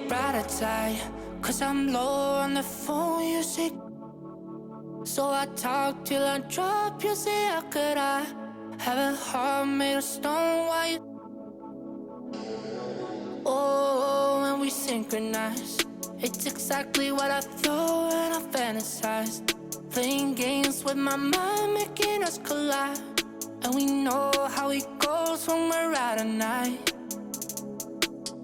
brighter side. Cause I'm low on the phone, you say. So I talk till I drop, you say, how could I have a heart made of stone? Why you? Oh, when we synchronize, it's exactly what I thought and I fantasized. Playing games with my mind, making us collide. And we know how it goes when we're out at night.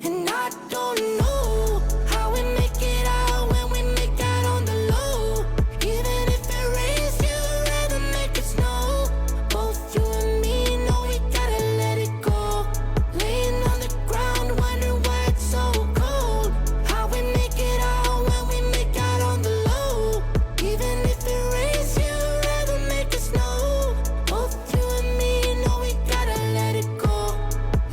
And I don't know how we make it out when we make out on the low. Even if it rains, you'd rather make it snow. Both you and me know we gotta let it go. Laying on the ground, wondering why it's so cold. How we make it out when we make out on the low. Even if it rains, you'd rather make it snow. Both you and me know we gotta let it go.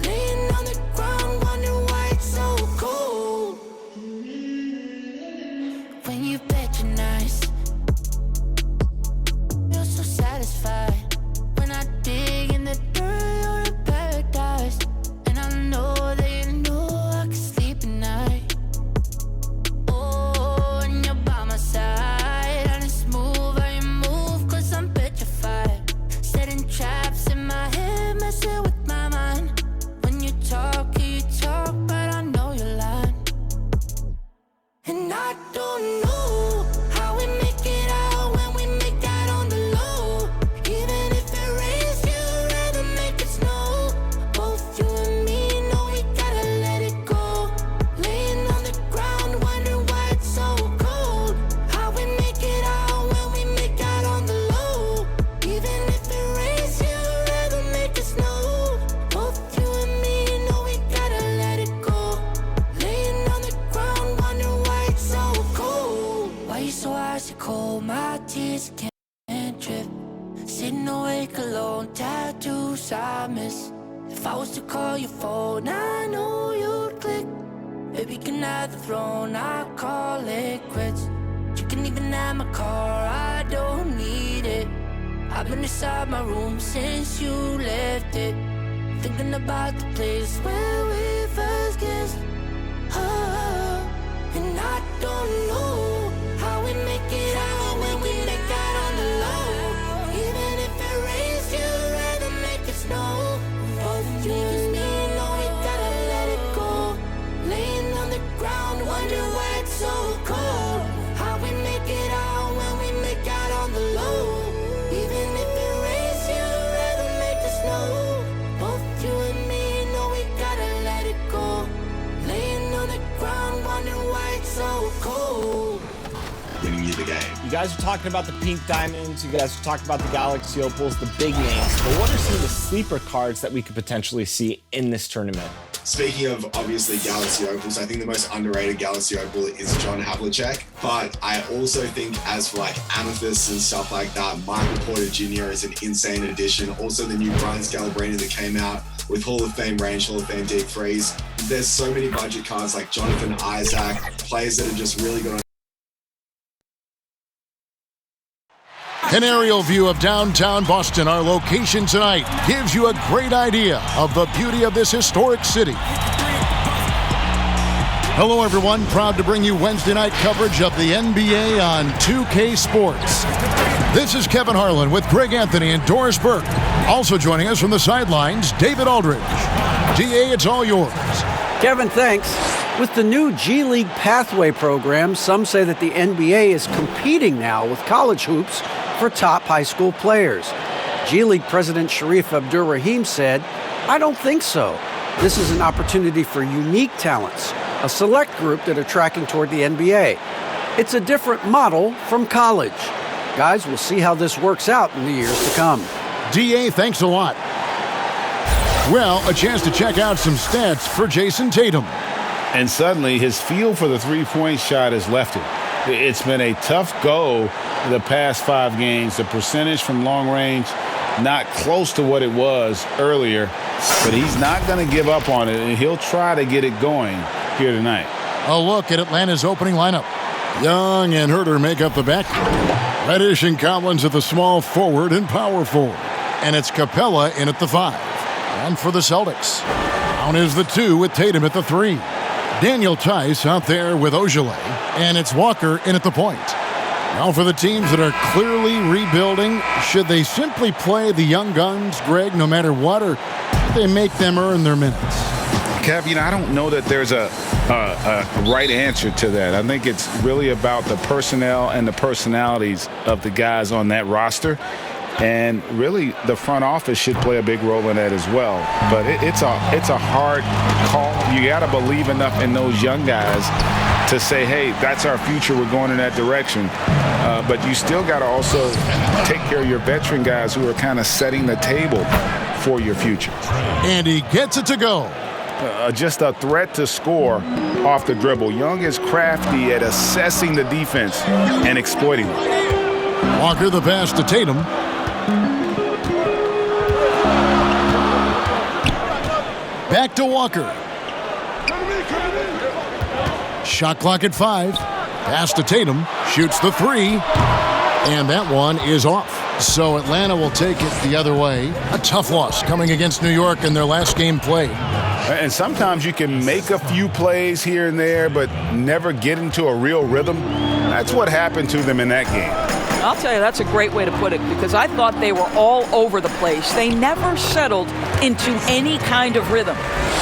Laying on the ground, wondering why it's so cold. When you bet you're nice, you're so satisfied. When I dig in the dirt, you're in paradise. And I know that you know I can sleep at night. Oh, and you're by my side. And it's smooth how you move, cause I'm petrified. Setting traps in my head, messing with my mind. When you talk, but I know you're lying. And I don't know how we make it out when we make out on the low. Even if it rains, you'd rather make it snow. Both you and me know we gotta let it go. Laying on the ground, wondering why it's so cold. How we make it out when we make out on the low. Even if it rains, you'd rather make it snow. Both you and me know we gotta let it go. Laying on the ground, wondering why it's so cold. Why you so icy cold? My tears can't drip. Sitting awake alone, tattoos I miss. If I was to call your phone, I know you'd click. Baby, can I have the throne? I call it quits. You can even have my car, I don't need it. I've been inside my room since you left it. Thinking about the place where we first kissed. Oh, and I don't know how we make it out when we make out on the low. Even if it rains, you'd rather make it snow. Both you and me know we gotta let it go. Laying on the ground, wondering why it's so cold. How we make it out when we make out on the low. Even if it rains, you'd rather make it snow. Both you and me know we gotta let it go. Laying on the ground, wondering why it's so cold. Winning you the game. You guys are talking about the Pink Diamonds. You guys are talking about the Galaxy Opals, the big names. But what are some of the sleeper cards that we could potentially see in this tournament? Speaking of, obviously, Galaxy Opals, I think the most underrated Galaxy Opal is John Havlicek. But I also think as for like Amethyst and stuff like that, Michael Porter Jr. is an insane addition. Also the new Brian Scalabrine that came out with Hall of Fame range, Hall of Fame deep freeze. There's so many budget cards like Jonathan Isaac, players that are just really good on. An aerial view of downtown Boston, our location tonight, gives you a great idea of the beauty of this historic city. Hello, everyone. Proud to bring you Wednesday night coverage of the NBA on 2K Sports. This is Kevin Harlan with Greg Anthony and Doris Burke. Also joining us from the sidelines, David Aldridge. DA, it's all yours. Kevin, thanks. With the new G League Pathway program, some say that the NBA is competing now with college hoops for top high school players. G League President Sharif Abdur-Rahim said, "I don't think so. This is an opportunity for unique talents, a select group that are tracking toward the NBA. It's a different model from college. Guys, we'll see how this works out in the years to come." DA, thanks a lot. Well, a chance to check out some stats for Jason Tatum. And suddenly, his feel for the three-point shot has left him. It's been a tough go the past 5 games. The percentage from long range, not close to what it was earlier, but he's not going to give up on it, and he'll try to get it going here tonight. A look at Atlanta's opening lineup. Young and Herter make up the backcourt. Reddish and Collins at the small forward and power forward. And it's Capella in at the 5. And for the Celtics, down is the 2 with Tatum at the 3. Daniel Tice out there with Ojale, and it's Walker in at the point. Now for the teams that are clearly rebuilding, should they simply play the young guns, Greg, no matter what, or should they make them earn their minutes? Kev, I don't know that there's a right answer to that. I think it's really about the personnel and the personalities of the guys on that roster. And really, the front office should play a big role in that as well. But it's a hard call. You got to believe enough in those young guys to say, hey, that's our future. We're going in that direction. But you still got to also take care of your veteran guys who are kind of setting the table for your future. And he gets it to go. Just a threat to score off the dribble. Young is crafty at assessing the defense and exploiting it. Walker the pass to Tatum. Back to Walker. Shot clock at 5. Pass to Tatum. Shoots the 3. And that one is off. So Atlanta will take it the other way. A tough loss coming against New York in their last game played. And sometimes you can make a few plays here and there, but never get into a real rhythm. That's what happened to them in that game. I'll tell you, that's a great way to put it, because I thought they were all over the place. They never settled into any kind of rhythm.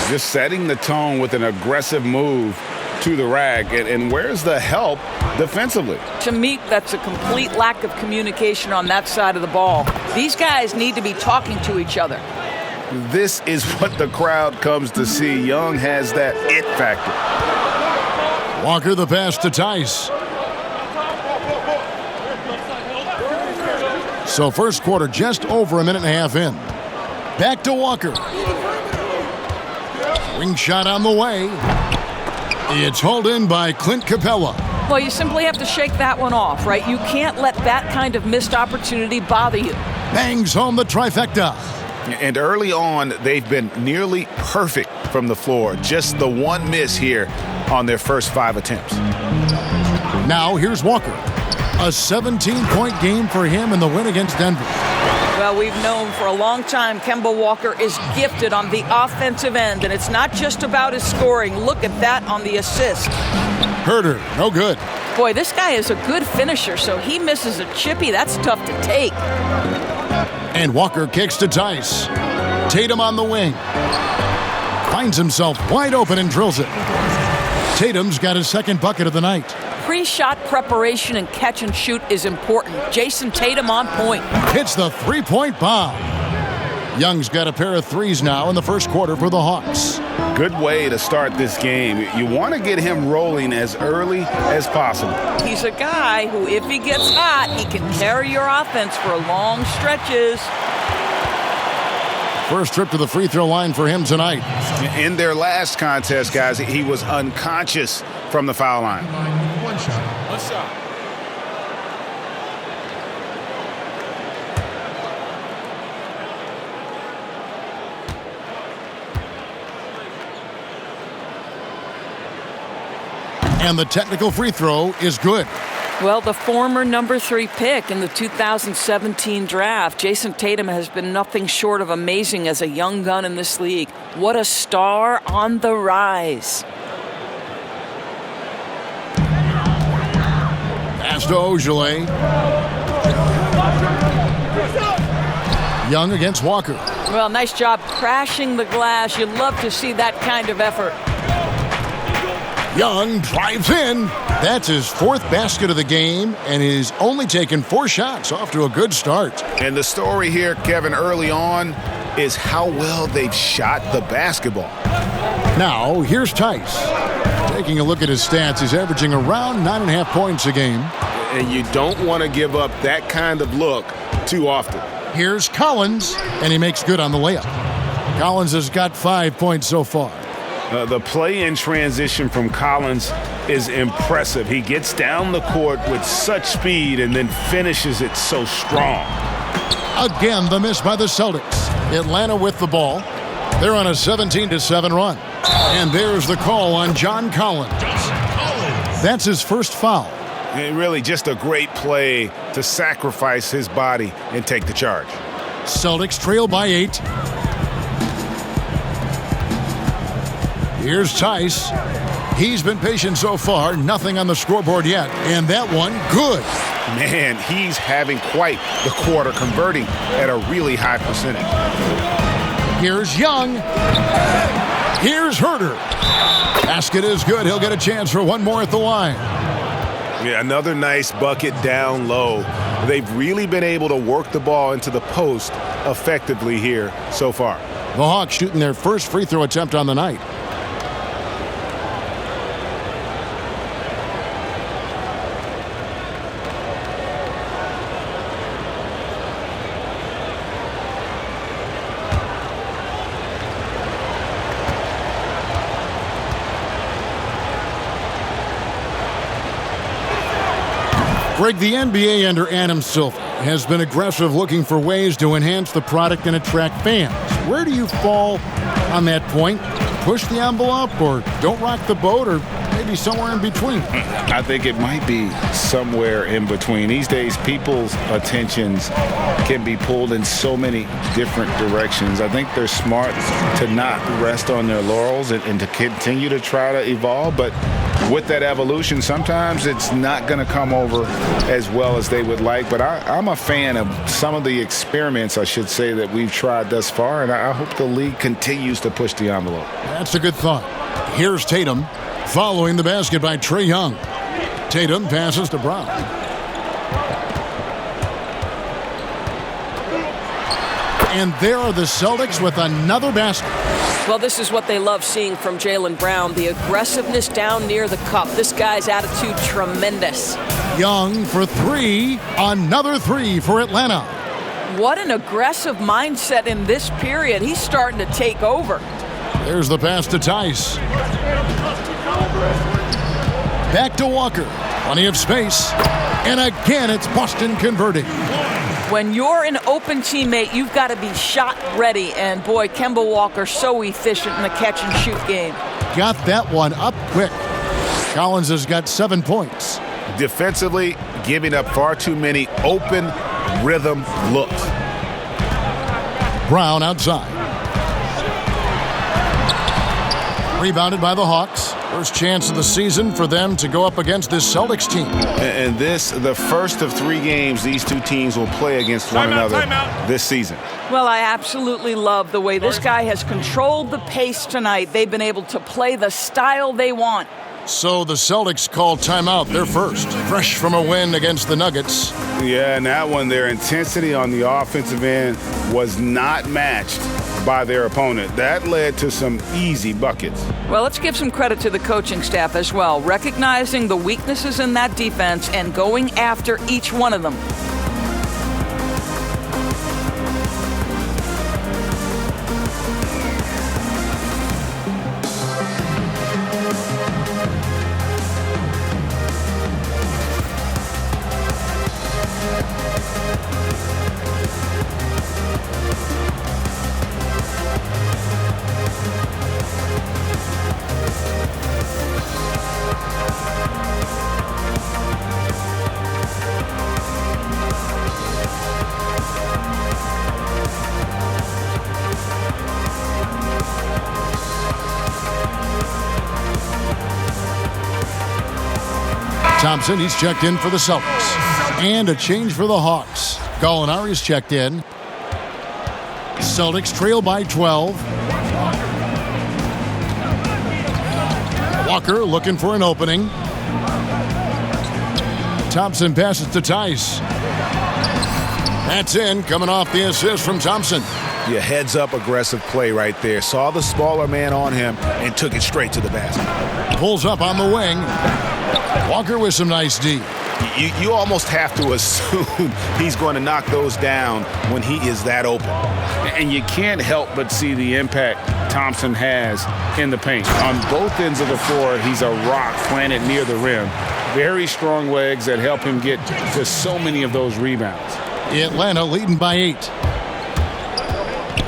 Just setting the tone with an aggressive move to the rack. And where's the help defensively? To me, that's a complete lack of communication on that side of the ball. These guys need to be talking to each other. This is what the crowd comes to see. Young has that it factor. Walker the pass to Tice. So first quarter just over a minute and a half in. Back to Walker. Ring shot on the way. It's hauled in by Clint Capella. Well, you simply have to shake that one off, right? You can't let that kind of missed opportunity bother you. Bangs home the trifecta. And early on, they've been nearly perfect from the floor. Just the one miss here on their first 5 attempts. Now here's Walker. A 17-point game for him in the win against Denver. Well, we've known for a long time Kemba Walker is gifted on the offensive end, and it's not just about his scoring. Look at that on the assist. Herder, no good. Boy, this guy is a good finisher, so he misses a chippy. That's tough to take. And Walker kicks to Tice. Tatum on the wing. Finds himself wide open and drills it. Tatum's got his second bucket of the night. Pre-shot preparation and catch and shoot is important. Jason Tatum on point. Hits the three-point bomb. Young's got a pair of threes now in the first quarter for the Hawks. Good way to start this game. You want to get him rolling as early as possible. He's a guy who, if he gets hot, he can carry your offense for long stretches. First trip to the free throw line for him tonight. In their last contest, guys, he was unconscious from the foul line. One shot. And the technical free throw is good. Well, the former number 3 pick in the 2017 draft, Jason Tatum, has been nothing short of amazing as a young gun in this league. What a star on the rise. Pass to Ojale. Young against Walker. Well, nice job crashing the glass. You love to see that kind of effort. Young drives in. That's his 4th basket of the game, and he's only taken 4 shots. Off to a good start. And the story here, Kevin, early on is how well they've shot the basketball. Now, here's Tice. Taking a look at his stats, he's averaging around 9.5 points a game. And you don't want to give up that kind of look too often. Here's Collins, and he makes good on the layup. Collins has got 5 points so far. The play in transition from Collins is impressive. He gets down the court with such speed and then finishes it so strong. Again, the miss by the Celtics. Atlanta with the ball. They're on a 17-7 run. And there's the call on John Collins. That's his first foul. And really just a great play to sacrifice his body and take the charge. Celtics trail by 8. Here's Tice. He's been patient so far, nothing on the scoreboard yet. And that one, good. Man, he's having quite the quarter, converting at a really high percentage. Here's Young. Here's Herter. Basket is good. He'll get a chance for one more at the line. Yeah, another nice bucket down low. They've really been able to work the ball into the post effectively here so far. The Hawks shooting their first free throw attempt on the night. Greg, the NBA under Adam Silver has been aggressive looking for ways to enhance the product and attract fans. Where do you fall on that point? Push the envelope or don't rock the boat, or maybe somewhere in between? I think it might be somewhere in between. These days, people's attentions can be pulled in so many different directions. I think they're smart to not rest on their laurels and to continue to try to evolve, but with that evolution, sometimes it's not going to come over as well as they would like. But I'm a fan of some of the experiments, I should say, that we've tried thus far, and I hope the league continues to push the envelope. That's a good thought. Here's Tatum following the basket by Trae Young. Tatum passes to Brown. And there are the Celtics with another basket. Well, this is what they love seeing from Jaylen Brown, the aggressiveness down near the cup. This guy's attitude, tremendous. Young for three. Another three for Atlanta. What an aggressive mindset in this period. He's starting to take over. There's the pass to Tice. Back to Walker. Plenty of space. And again, it's Boston converting. When you're an open teammate, you've got to be shot ready. And boy, Kemba Walker so efficient in the catch and shoot game. Got that one up quick. Collins has got 7 points. Defensively, giving up far too many open rhythm looks. Brown outside. Rebounded by the Hawks. First chance of the season for them to go up against this Celtics team. And this, the first of 3 games these two teams will play against one another this season. Well, I absolutely love the way this guy has controlled the pace tonight. They've been able to play the style they want. So the Celtics call timeout, their first. Fresh from a win against the Nuggets. Yeah, and that one, their intensity on the offensive end was not matched by their opponent. That led to some easy buckets. Well, let's give some credit to the coaching staff as well, recognizing the weaknesses in that defense and going after each one of them. Thompson, he's checked in for the Celtics. And a change for the Hawks. Gallinari's checked in. Celtics trail by 12. Walker looking for an opening. Thompson passes to Tice. That's in, coming off the assist from Thompson. Yeah, heads-up aggressive play right there. Saw the smaller man on him and took it straight to the basket. Pulls up on the wing. Walker with some nice D. You almost have to assume he's going to knock those down when he is that open. And you can't help but see the impact Thompson has in the paint. On both ends of the floor, he's a rock planted near the rim. Very strong legs that help him get to so many of those rebounds. Atlanta leading by 8.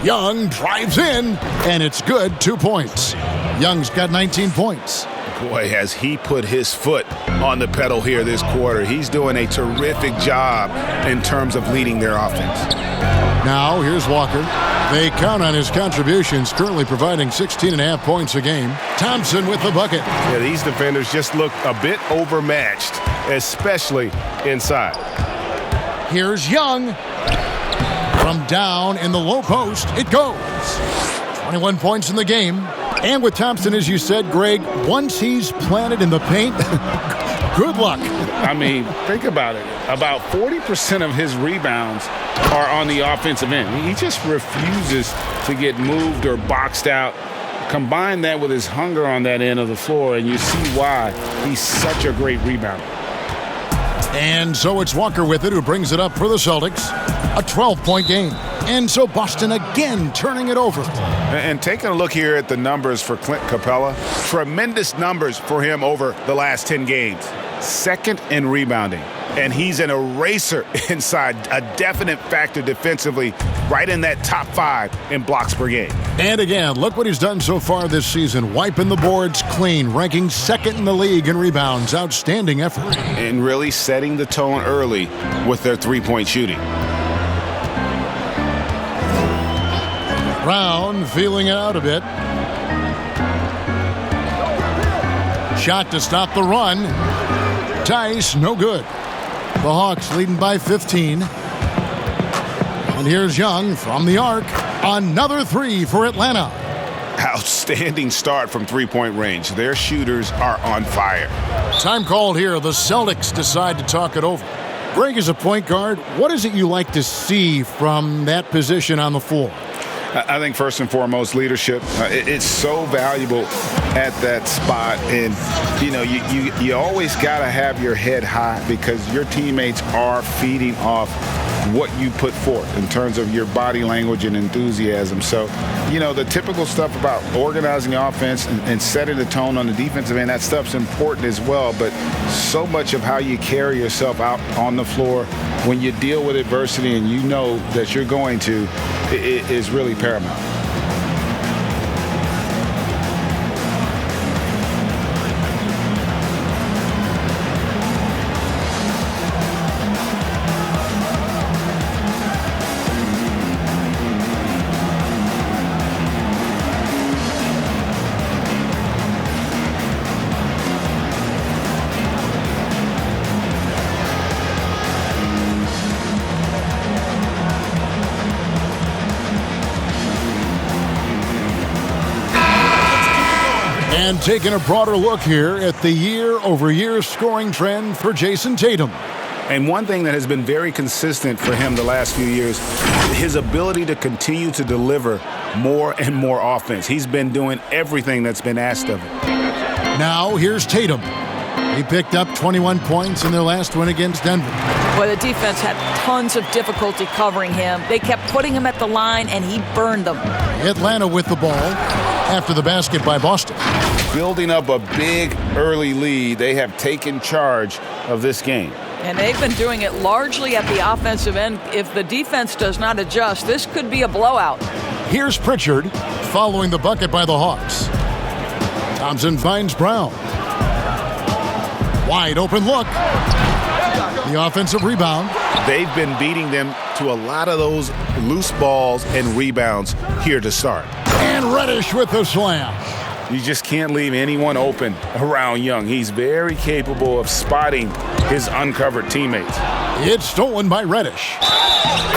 Young drives in, and it's good. 2 points. Young's got 19 points. Boy, has he put his foot on the pedal here this quarter. He's doing a terrific job in terms of leading their offense. Now, here's Walker. They count on his contributions, currently providing 16.5 points a game. Thompson with the bucket. Yeah, these defenders just look a bit overmatched, especially inside. Here's Young. From down in the low post, it goes. 21 points in the game. And with Thompson, as you said, Greg, once he's planted in the paint, good luck. I mean, think about it. About 40% of his rebounds are on the offensive end. He just refuses to get moved or boxed out. Combine that with his hunger on that end of the floor, and you see why he's such a great rebounder. And so it's Walker with it who brings it up for the Celtics. A 12-point game. And so Boston again turning it over. And taking a look here at the numbers for Clint Capella, tremendous numbers for him over the last 10 games. Second in rebounding. And he's an eraser inside, a definite factor defensively, right in that top 5 in blocks per game. And again, look what he's done so far this season. Wiping the boards clean, ranking second in the league in rebounds. Outstanding effort. And really setting the tone early with their three-point shooting. Brown feeling it out a bit. Shot to stop the run. Tice, no good. The Hawks leading by 15. And here's Young from the arc. Another three for Atlanta. Outstanding start from three-point range. Their shooters are on fire. Time called here. The Celtics decide to talk it over. Greg is a point guard. What is it you like to see from that position on the floor? I think first and foremost, leadership. It's so valuable at that spot. And, you know, you always got to have your head high because your teammates are feeding off what you put forth in terms of your body language and enthusiasm. So, you know, the typical stuff about organizing the offense and setting the tone on the defensive end, that stuff's important as well. But so much of how you carry yourself out on the floor when you deal with adversity and you know that you're going to, it is really paramount. And taking a broader look here at the year-over-year scoring trend for Jason Tatum. And one thing that has been very consistent for him the last few years, his ability to continue to deliver more and more offense. He's been doing everything that's been asked of him. Now here's Tatum. He picked up 21 points in their last win against Denver. Well, the defense had tons of difficulty covering him. They kept putting him at the line, and he burned them. Atlanta with the ball after the basket by Boston. Building up a big early lead, they have taken charge of this game. And they've been doing it largely at the offensive end. If the defense does not adjust, this could be a blowout. Here's Pritchard following the bucket by the Hawks. Thompson finds Brown. Wide open look. The offensive rebound. They've been beating them to a lot of those loose balls and rebounds here to start. And Reddish with the slam. You just can't leave anyone open around Young. He's very capable of spotting his uncovered teammates. It's stolen by Reddish.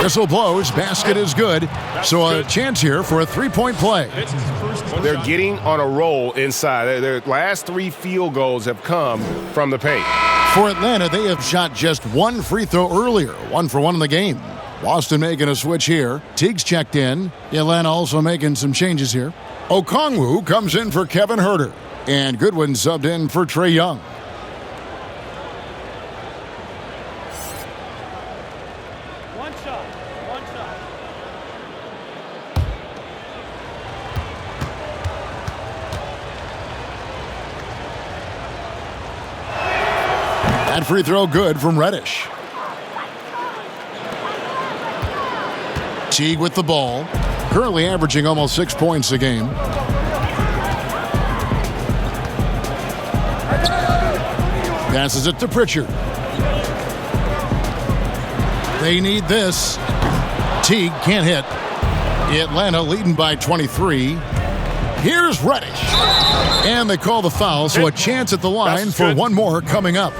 Whistle blows, basket is good. So a chance here for a three-point play. They're getting on a roll inside. Their last 3 field goals have come from the paint. For Atlanta, they have shot just one free throw earlier, 1 for 1 in the game. Boston making a switch here. Teague's checked in. Atlanta also making some changes here. Okongwu comes in for Kevin Huerter. And Goodwin subbed in for Trae Young. One shot. That free throw good from Reddish. Teague with the ball. Currently averaging almost 6 points a game. Passes it to Pritchard. They need this. Teague can't hit. Atlanta leading by 23. Here's Reddish. And they call the foul, so a chance at the line for one more coming up.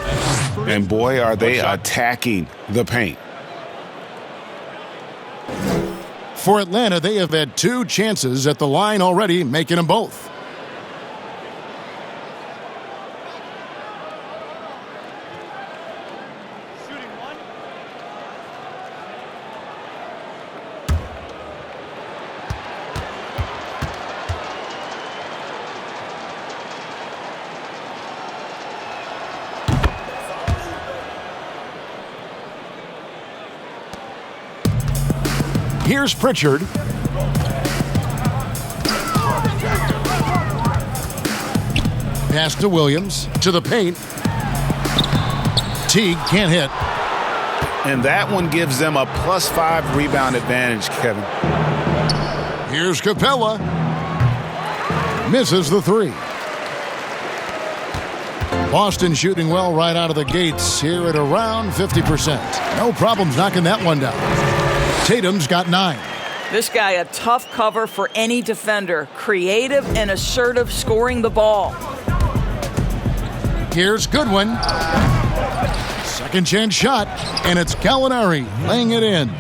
And boy, are they attacking the paint. For Atlanta, they have had 2 chances at the line already, making them both. Here's Pritchard. Pass to Williams. To the paint. Teague can't hit. And that one gives them a +5 rebound advantage, Kevin. Here's Capella. Misses the 3. Boston shooting well right out of the gates here at around 50%. No problems knocking that one down. Tatum's got 9. This guy, a tough cover for any defender. Creative and assertive scoring the ball. Here's Goodwin. Second chance shot, and it's Gallinari laying it in.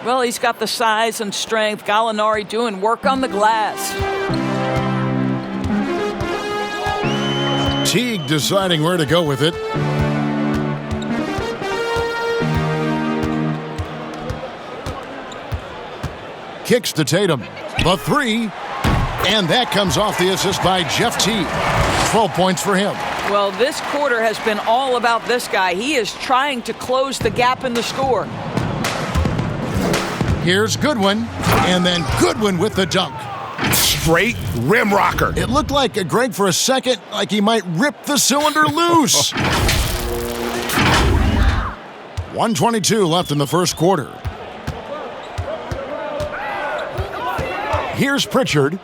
Well, he's got the size and strength. Gallinari doing work on the glass. Teague deciding where to go with it. Kicks to Tatum. The 3. And that comes off the assist by Jeff Teague. 12 points for him. Well, this quarter has been all about this guy. He is trying to close the gap in the score. Here's Goodwin. And then Goodwin with the dunk. Straight rim rocker. It looked like Greg for a second, like he might rip the cylinder loose. 1:22 left in the first quarter. Here's Pritchard.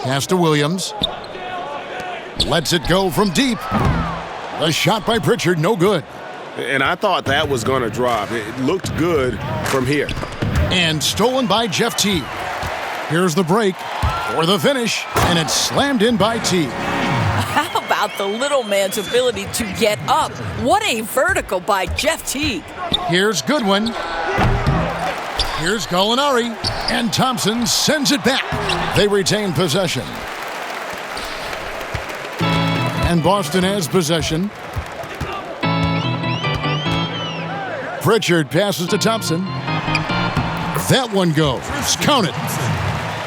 Pass to Williams. Lets it go from deep. A shot by Pritchard, no good. And I thought that was going to drop. It looked good from here. And stolen by Jeff Teague. Here's the break for the finish, and it's slammed in by Teague. How about the little man's ability to get up? What a vertical by Jeff Teague. Here's Goodwin. Here's Gallinari. And Thompson sends it back. They retain possession. And Boston has possession. Pritchard passes to Thompson. That one goes. Count it.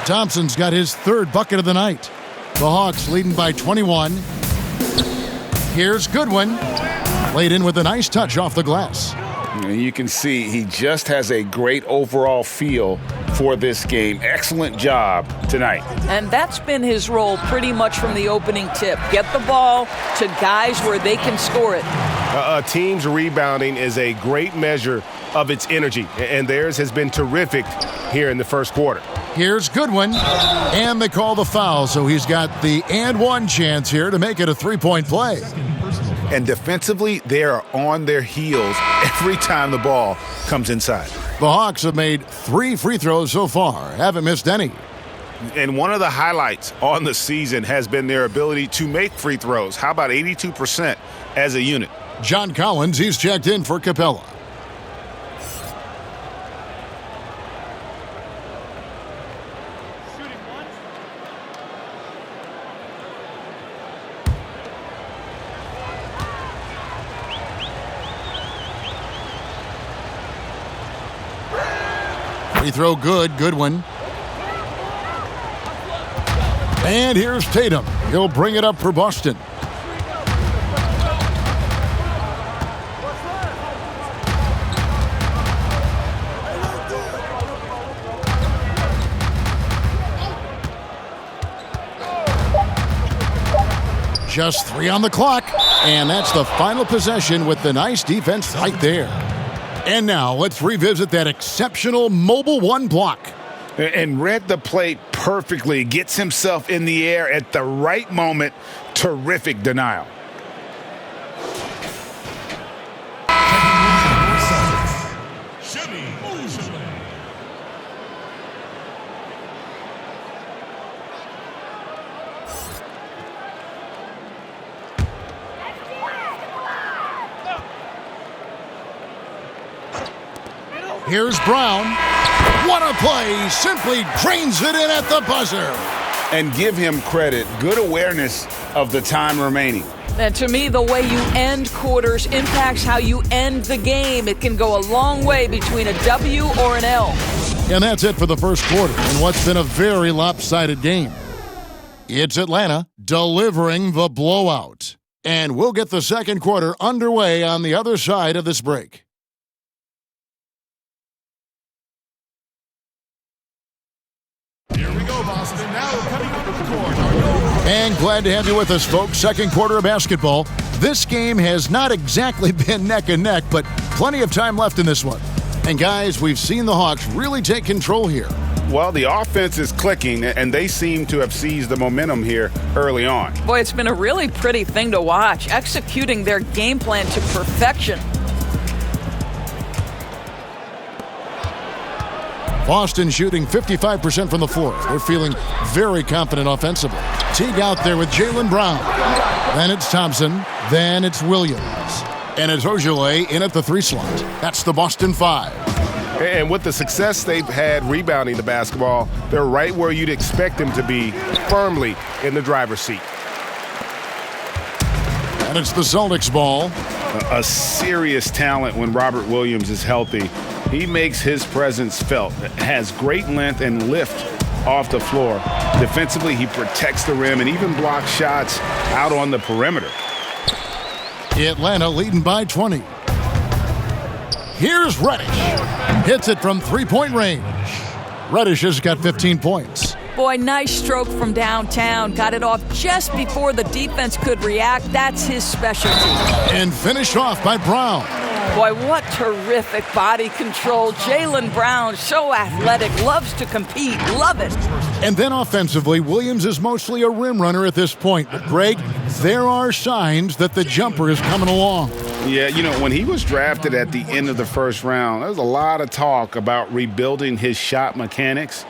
Thompson's got his 3rd bucket of the night. The Hawks leading by 21. Here's Goodwin. Laid in with a nice touch off the glass. And you can see he just has a great overall feel for this game. Excellent job tonight. And that's been his role pretty much from the opening tip. Get the ball to guys where they can score it. A team's rebounding is a great measure of its energy, and theirs has been terrific here in the first quarter. Here's Goodwin, and they call the foul, so he's got the and one chance here to make it a 3-point play. And defensively, they are on their heels every time the ball comes inside. The Hawks have made 3 free throws so far, haven't missed any. And one of the highlights on the season has been their ability to make free throws. How about 82% as a unit? John Collins, he's checked in for Capella. Free throw good, Goodwin. And here's Tatum. He'll bring it up for Boston. Just 3 on the clock, and that's the final possession with the nice defense right there. And now let's revisit that exceptional mobile 1 block. And read the play perfectly. Gets himself in the air at the right moment. Terrific denial. Here's Brown. What a play. Simply drains it in at the buzzer. And give him credit. Good awareness of the time remaining. And to me, the way you end quarters impacts how you end the game. It can go a long way between a W or an L. And that's it for the first quarter in what's been a very lopsided game. It's Atlanta delivering the blowout. And we'll get the second quarter underway on the other side of this break. Here we go, Boston. Now coming up to the court. And glad to have you with us, folks. Second quarter of basketball. This game has not exactly been neck and neck, but plenty of time left in this one. And guys, we've seen the Hawks really take control here. Well, the offense is clicking, and they seem to have seized the momentum here early on. Boy, it's been a really pretty thing to watch, executing their game plan to perfection. Boston shooting 55% from the floor. They're feeling very confident offensively. Teague out there with Jaylen Brown. Then it's Thompson. Then it's Williams. And it's Ojale in at the 3 slot. That's the Boston 5. And with the success they've had rebounding the basketball, they're right where you'd expect them to be, firmly in the driver's seat. And it's the Celtics ball. A serious talent when Robert Williams is healthy. He makes his presence felt, has great length and lift off the floor. Defensively, he protects the rim and even blocks shots out on the perimeter. Atlanta leading by 20. Here's Reddish. Hits it from three-point range. Reddish has got 15 points. Boy, nice stroke from downtown. Got it off just before the defense could react. That's his specialty. And finished off by Brown. Boy, what terrific body control. Jaylen Brown, so athletic, loves to compete. Love it. And then offensively, Williams is mostly a rim runner at this point. But, Greg, there are signs that the jumper is coming along. Yeah, you know, when he was drafted at the end of the first round, there was a lot of talk about rebuilding his shot mechanics.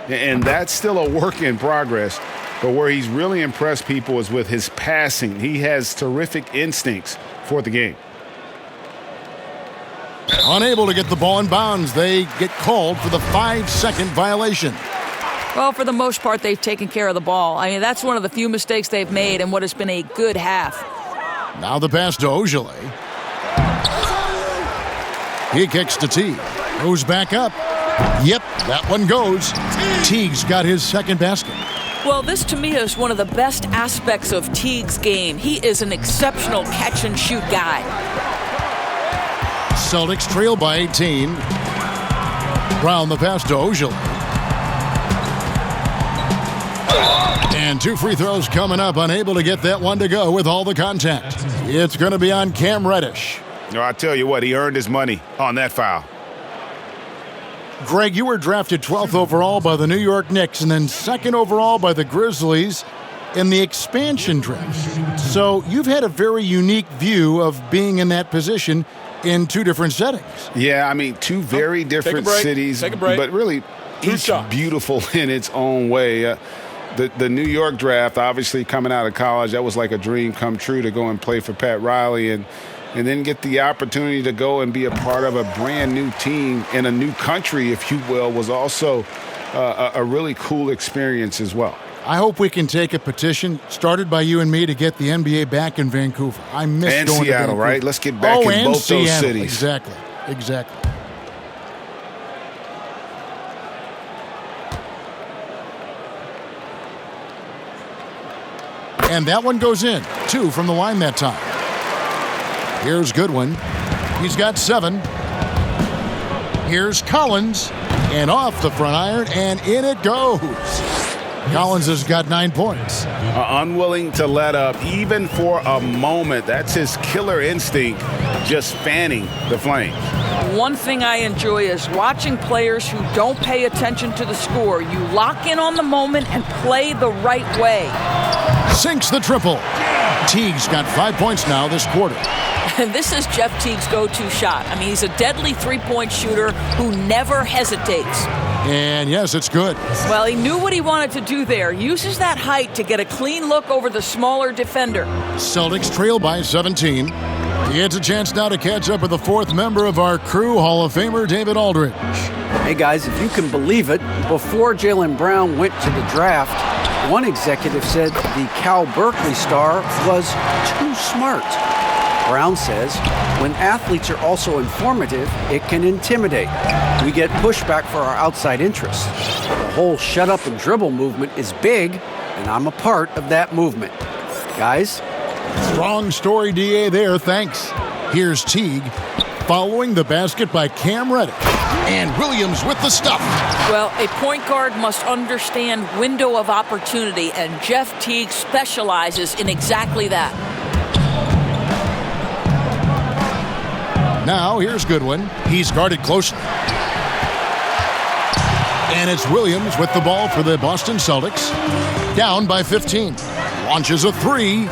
And that's still a work in progress. But where he's really impressed people is with his passing. He has terrific instincts for the game. Unable to get the ball in bounds, they get called for the 5-second violation. Well, for the most part, they've taken care of the ball. I mean, that's one of the few mistakes they've made in what has been a good half. Now the pass to Ojale. He kicks to Teague. Goes back up. Yep, that one goes. Teague's got his second basket. Well, this to me is one of the best aspects of Teague's game. He is an exceptional catch-and-shoot guy. Celtics trail by 18. Brown the pass to Ojale. And 2 free throws coming up. Unable to get that one to go with all the contact. It's going to be on Cam Reddish. No, I tell you what, he earned his money on that foul. Greg, you were drafted 12th overall by the New York Knicks and then 2nd overall by the Grizzlies in the expansion draft. So you've had a very unique view of being in that position in 2 different settings. Yeah, I mean, 2 very different cities, but really each beautiful in its own way. The New York draft, obviously coming out of college, that was like a dream come true to go and play for Pat Riley and then get the opportunity to go and be a part of a brand new team in a new country, if you will, was also a really cool experience as well. I hope we can take a petition started by you and me to get the NBA back in Vancouver. I miss and going Seattle, to right? Let's get back in both Seattle. those cities. Exactly. And that one goes in. 2 from the line that time. Here's Goodwin. He's got 7. Here's Collins. And off the front iron, and in it goes. Collins has got 9 points. Unwilling to let up, even for a moment. That's his killer instinct, just fanning the flame. One thing I enjoy is watching players who don't pay attention to the score. You lock in on the moment and play the right way. Sinks the triple. Teague's got 5 points now this quarter. And this is Jeff Teague's go-to shot. I mean, he's a deadly three-point shooter who never hesitates. And yes, it's good. Well, he knew what he wanted to do there. Uses that height to get a clean look over the smaller defender. Celtics trail by 17. It's a chance now to catch up with the fourth member of our crew, Hall of Famer David Aldridge. Hey guys, if you can believe it, before Jaylen Brown went to the draft, one executive said the Cal Berkeley star was too smart. Brown says, when athletes are also informative, it can intimidate. We get pushback for our outside interests. The whole shut up and dribble movement is big, and I'm a part of that movement. Guys? Strong story, DA, there, thanks. Here's Teague, following the basket by Cam Reddish. And Williams with the stuff. Well, a point guard must understand window of opportunity, and Jeff Teague specializes in exactly that. Now, here's Goodwin. He's guarded closely. And it's Williams with the ball for the Boston Celtics. Down by 15. Launches a three.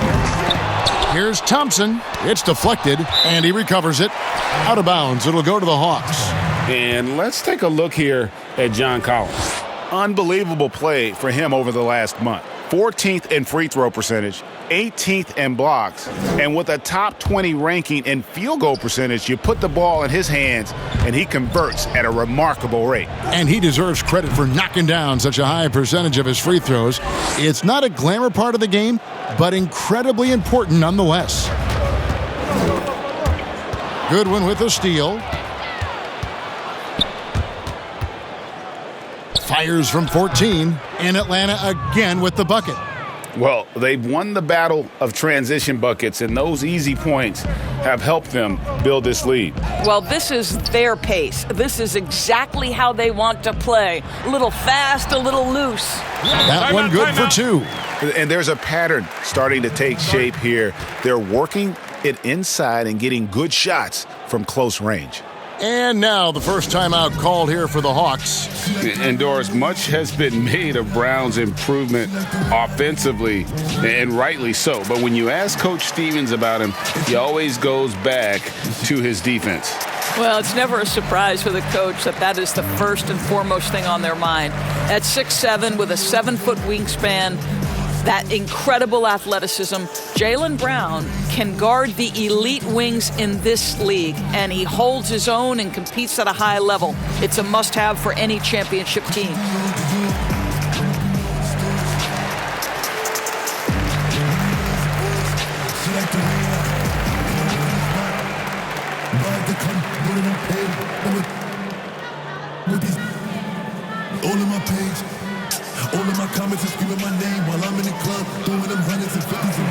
Here's Thompson. It's deflected, and he recovers it. Out of bounds. It'll go to the Hawks. And let's take a look here at John Collins. Unbelievable play for him over the last month. 14th in free throw percentage, 18th in blocks, and with a top 20 ranking in field goal percentage, you put the ball in his hands and he converts at a remarkable rate. And he deserves credit for knocking down such a high percentage of his free throws. It's not a glamour part of the game, but incredibly important nonetheless. Goodwin with a steal. Fires from 14, and Atlanta again with the bucket. Well, they've won the battle of transition buckets, and those easy points have helped them build this lead. Well, this is their pace. This is exactly how they want to play. A little fast, a little loose. That one good for two. And there's a pattern starting to take shape here. They're working it inside and getting good shots from close range. And now the first timeout called here for the Hawks. And Doris, much has been made of Brown's improvement offensively, and rightly so. But when you ask Coach Stevens about him, he always goes back to his defense. Well, it's never a surprise for the coach that is the first and foremost thing on their mind. At 6'7", with a 7-foot wingspan, that incredible athleticism, Jaylen Brown can guard the elite wings in this league, and he holds his own and competes at a high level. It's a must-have for any championship team. All of my page, all of my comments are screaming my name while I'm in the club, throwing them hundreds and fifties and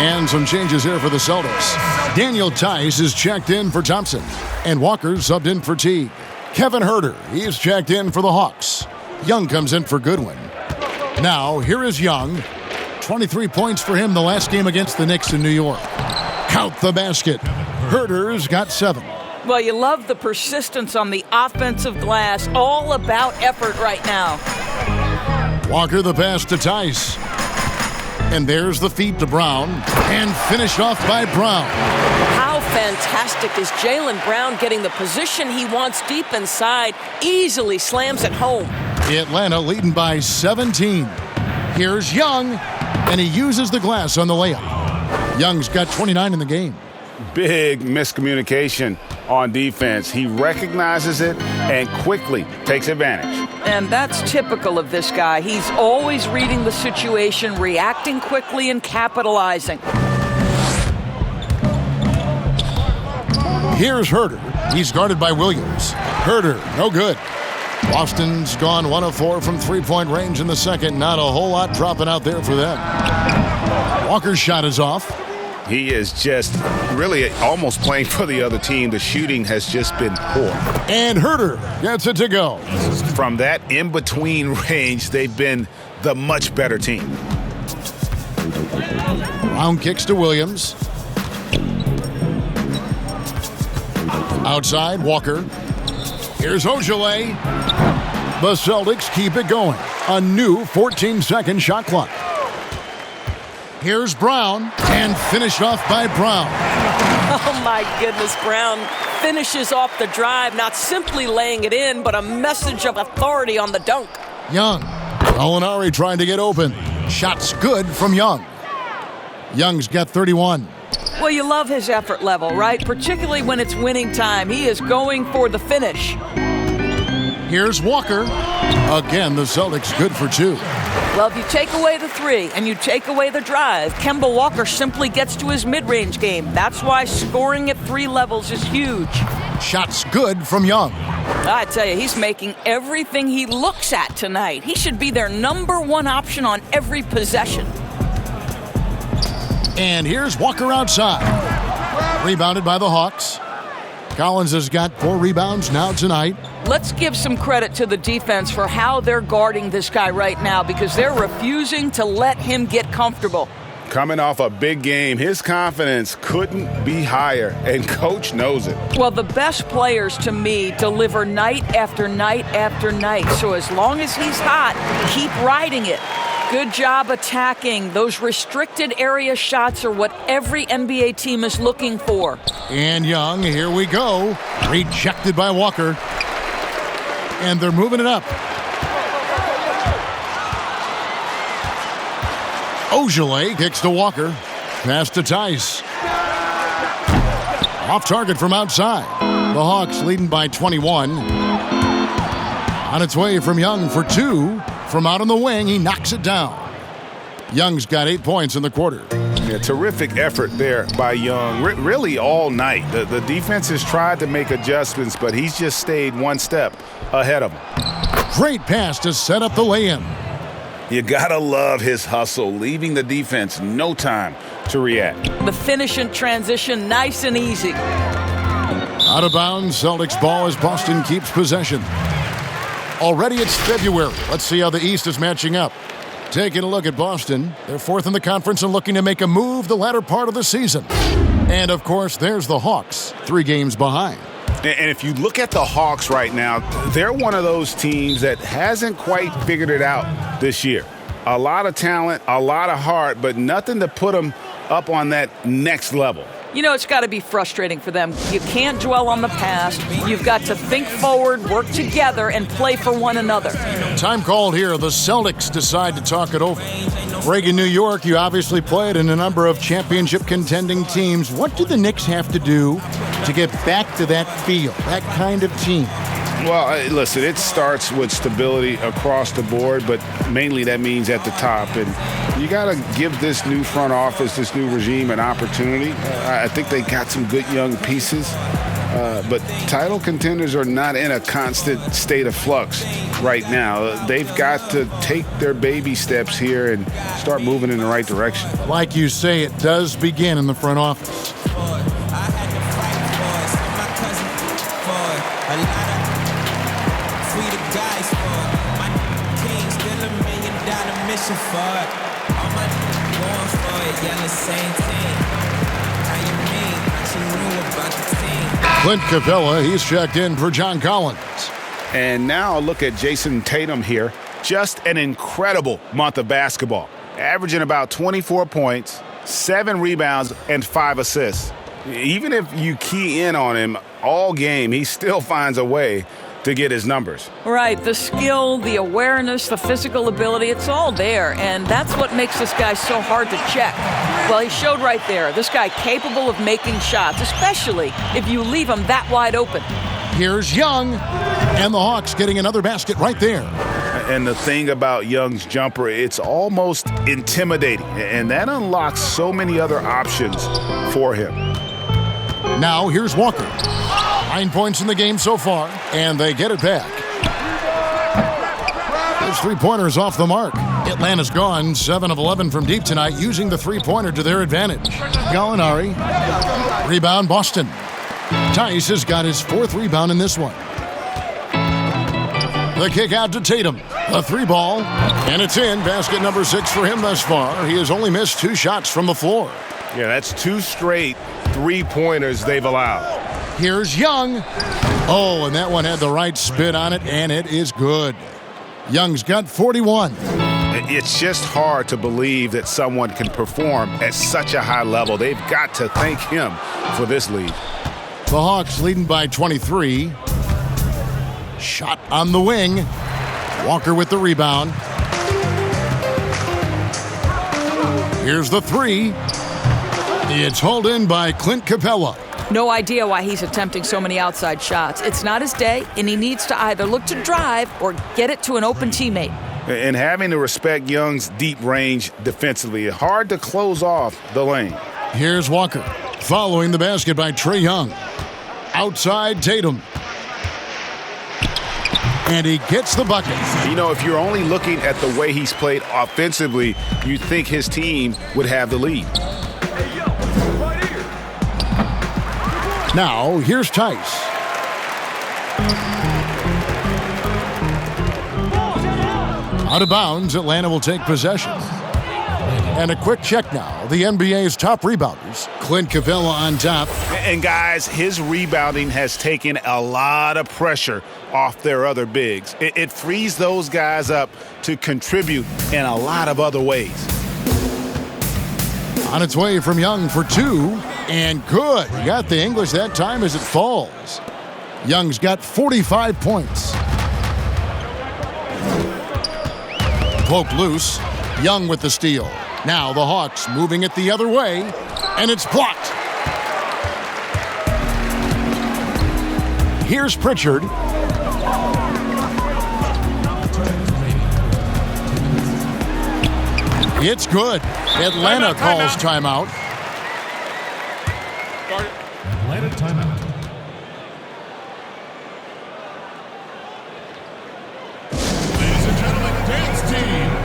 And some changes here for the Celtics. Daniel Tice is checked in for Thompson, and Walker subbed in for Teague. Kevin Huerter, he's checked in for the Hawks. Young comes in for Goodwin. Now, here is Young. 23 points for him the last game against the Knicks in New York. Count the basket. Huerter's got 7. Well, you love the persistence on the offensive glass. All about effort right now. Walker the pass to Tice. And there's the feed to Brown. And finished off by Brown. How fantastic is Jaylen Brown getting the position he wants deep inside? Easily slams it home. Atlanta leading by 17. Here's Young. And he uses the glass on the layup. Young's got 29 in the game. Big miscommunication on defense. He recognizes it and quickly takes advantage. And that's typical of this guy. He's always reading the situation, reacting quickly, and capitalizing. Here's Huerter. He's guarded by Williams. Huerter, no good. Boston's gone 1 of 4 from three-point range in the second. Not a whole lot dropping out there for them. Walker's shot is off. He is just really almost playing for the other team. The shooting has just been poor. And Huerter gets it to go. From that in-between range, they've been the much better team. Brown kicks to Williams. Outside, Walker. Here's Ojale. The Celtics keep it going. A new 14-second shot clock. Here's Brown, and finished off by Brown. Oh, my goodness. Brown finishes off the drive, not simply laying it in, but a message of authority on the dunk. Young Gallinari trying to get open. Shot's good from Young. Young's got 31. Well, you love his effort level, right? Particularly when it's winning time. He is going for the finish. Here's Walker. Again, the Celtics good for 2. Well, if you take away the 3 and you take away the drive, Kemba Walker simply gets to his mid-range game. That's why scoring at 3 levels is huge. Shot's good from Young. I tell you, he's making everything he looks at tonight. He should be their number 1 option on every possession. And here's Walker outside. Rebounded by the Hawks. Collins has got 4 rebounds now tonight. Let's give some credit to the defense for how they're guarding this guy right now because they're refusing to let him get comfortable. Coming off a big game, his confidence couldn't be higher, and Coach knows it. Well, the best players, to me, deliver night after night after night. So as long as he's hot, keep riding it. Good job attacking. Those restricted area shots are what every NBA team is looking for. And Young, here we go. Rejected by Walker. And they're moving it up. Ojale kicks to Walker. Pass to Tice. Off target from outside. The Hawks leading by 21. On its way from Young for 2. From out on the wing, he knocks it down. Young's got 8 points in the quarter. Yeah, terrific effort there by Young, really all night. The defense has tried to make adjustments, but he's just stayed one step ahead of them. Great pass to set up the lay-in. You gotta love his hustle, leaving the defense no time to react. The finish and transition, nice and easy. Out of bounds, Celtics ball as Boston keeps possession. Already it's February. Let's see how the East is matching up. Taking a look at Boston. They're 4th in the conference and looking to make a move the latter part of the season. And, of course, there's the Hawks, 3 games behind. And if you look at the Hawks right now, they're one of those teams that hasn't quite figured it out this year. A lot of talent, a lot of heart, but nothing to put them up on that next level. You know, it's got to be frustrating for them. You can't dwell on the past. You've got to think forward, work together, and play for one another. Time called here. The Celtics decide to talk it over. Reagan, New York, you obviously played in a number of championship contending teams. What do the Knicks have to do to get back to that feel, that kind of team? Well, listen, it starts with stability across the board, but mainly that means at the top. And you got to give this new front office, this new regime, an opportunity. I think they got some good young pieces, but title contenders are not in a constant state of flux right now. They've got to take their baby steps here and start moving in the right direction. Like you say, it does begin in the front office. Clint Capella, he's checked in for John Collins. And now look at Jason Tatum here. Just an incredible month of basketball. Averaging about 24 points, 7 rebounds, and 5 assists. Even if you key in on him all game, he still finds a way to get his numbers. Right, the skill, the awareness, the physical ability, it's all there, and that's what makes this guy so hard to check. Well, he showed right there, this guy capable of making shots, especially if you leave him that wide open. Here's Young, and the Hawks getting another basket right there. And the thing about Young's jumper, it's almost intimidating, and that unlocks so many other options for him. Now here's Walker. 9 points in the game so far, and they get it back. Those 3-pointers off the mark. Atlanta's gone 7 of 11 from deep tonight, using the 3-pointer to their advantage. Gallinari. Rebound, Boston. Tice has got his 4th rebound in this one. The kick out to Tatum. A 3-ball, and it's in. Basket number 6 for him thus far. He has only missed 2 shots from the floor. Yeah, that's 2 straight 3-pointers they've allowed. Here's Young. Oh, and that one had the right spin on it, and it is good. Young's got 41. It's just hard to believe that someone can perform at such a high level. They've got to thank him for this lead. The Hawks leading by 23. Shot on the wing. Walker with the rebound. Here's the three. It's hauled in by Clint Capella. No idea why he's attempting so many outside shots. It's not his day, and he needs to either look to drive or get it to an open teammate. And having to respect Young's deep range defensively, hard to close off the lane. Here's Walker, following the basket by Trae Young. Outside Tatum. And he gets the bucket. You know, if you're only looking at the way he's played offensively, you'd think his team would have the lead. Now, here's Tice. Out of bounds, Atlanta will take possession. And a quick check now. The NBA's top rebounders. Clint Capella on top. And guys, his rebounding has taken a lot of pressure off their other bigs. It frees those guys up to contribute in a lot of other ways. On its way from Young for two. And good. He got the English that time as it falls. Young's got 45 points. Poke loose. Young with the steal. Now the Hawks moving it the other way. And it's blocked. Here's Pritchard. It's good. Atlanta calls timeout. Atlanta timeout. Ladies and gentlemen, dance team.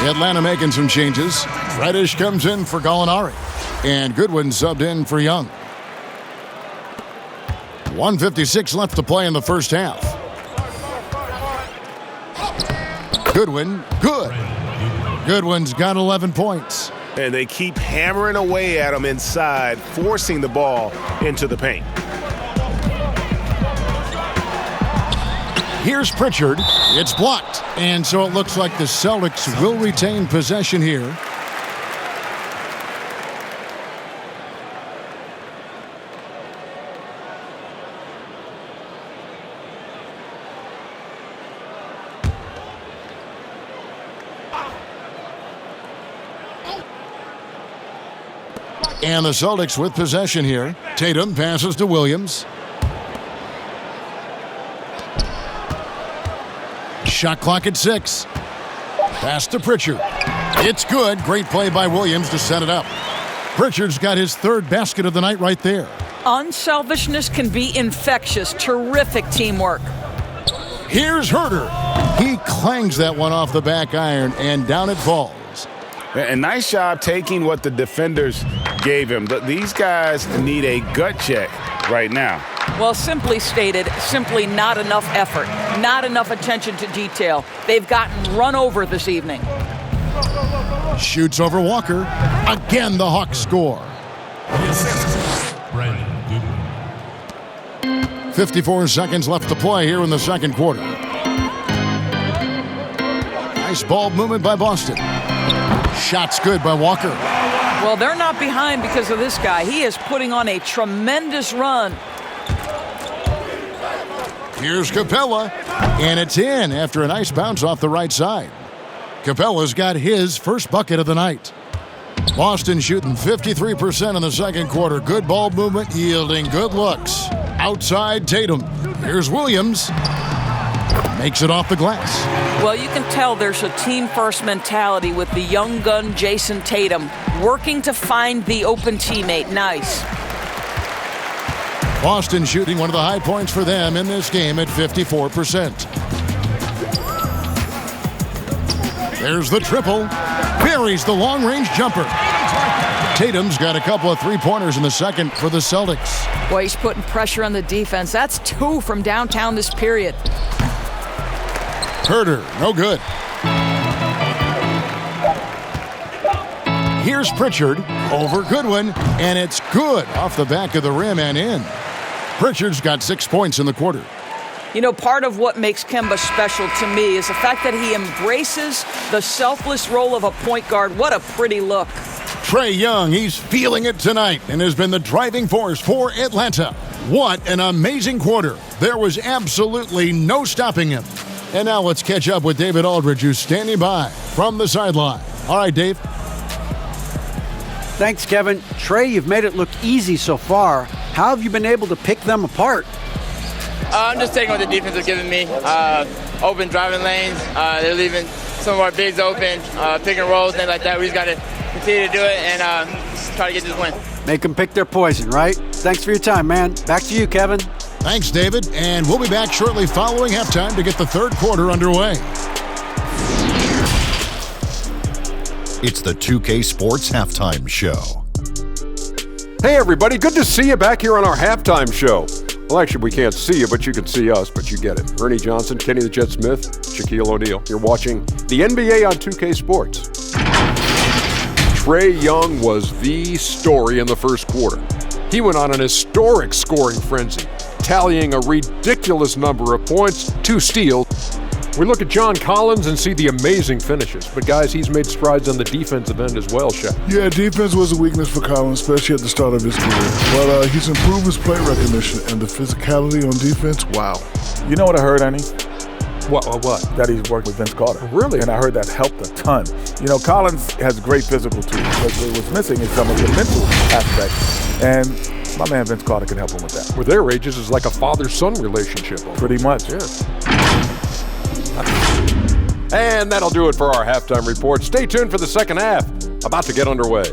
Atlanta making some changes. Reddish comes in for Gallinari. And Goodwin subbed in for Young. 1:56 left to play in the first half. Goodwin, good. Goodwin's got 11 points. And they keep hammering away at him inside, forcing the ball into the paint. Here's Pritchard. It's blocked. And so it looks like the Celtics will retain possession here. And the Celtics with possession here. Tatum passes to Williams. Shot clock at 6. Pass to Pritchard. It's good. Great play by Williams to set it up. Pritchard's got his third basket of the night right there. Unselfishness can be infectious. Terrific teamwork. Here's Herter. He clangs that one off the back iron, and down it falls. And nice job taking what the defenders gave him. These guys need a gut check right now. Well, simply stated, simply not enough effort, not enough attention to detail. They've gotten run over this evening. Shoots over Walker. Again, the Hawks score. 54 seconds left to play here in the second quarter. Nice ball movement by Boston. Shot's good by Walker. Well, they're not behind because of this guy. He is putting on a tremendous run. Here's Capella, and it's in after a nice bounce off the right side. Capella's got his first bucket of the night. Boston shooting 53% in the second quarter. Good ball movement, yielding good looks. Outside Tatum. Here's Williams. Makes it off the glass. Well, you can tell there's a team-first mentality with the young gun Jason Tatum. working to find the open teammate. Nice. Boston shooting one of the high points for them in this game at 54%. There's the triple. Buries the long-range jumper. Tatum's got a couple of three-pointers in the second for the Celtics. Boy, he's putting pressure on the defense. That's 2 from downtown this period. Herter, no good. Here's Pritchard over Goodwin, and it's good off the back of the rim and in. Pritchard's got 6 points in the quarter. You know, part of what makes Kemba special to me is the fact that he embraces the selfless role of a point guard. What a pretty look. Trae Young, he's feeling it tonight and has been the driving force for Atlanta. What an amazing quarter. There was absolutely no stopping him. And now let's catch up with David Aldridge, who's standing by from the sideline. All right, Dave. Thanks, Kevin. Trae, you've made it look easy so far. How have you been able to pick them apart? I'm just taking what the defense is giving me. Open driving lanes. They're leaving some of our bigs open, pick and rolls, things like that. We just got to continue to do it and try to get this win. Make them pick their poison, right? Thanks for your time, man. Back to you, Kevin. Thanks, David. And we'll be back shortly following halftime to get the third quarter underway. It's the 2K Sports Halftime Show. Hey, everybody. Good to see you back here on our halftime show. Well, actually, we can't see you, but you can see us, but you get it. Ernie Johnson, Kenny the Jet Smith, Shaquille O'Neal. You're watching the NBA on 2K Sports. Trae Young was the story in the first quarter. He went on an historic scoring frenzy, tallying a ridiculous number of points, 2 steals. We look at John Collins and see the amazing finishes. But, guys, he's made strides on the defensive end as well, Shaq. Yeah, defense was a weakness for Collins, especially at the start of his career. But he's improved his play recognition and the physicality on defense. Wow. You know what I heard, Ernie? What? That he's worked with Vince Carter. Really? And I heard that helped a ton. You know, Collins has great physical tools, but what was missing is some of the mental aspect. And my man Vince Carter can help him with that. With their ages, it's like a father-son relationship. Pretty much. Yeah. And that'll do it for our halftime report. Stay tuned for the second half. About to get underway.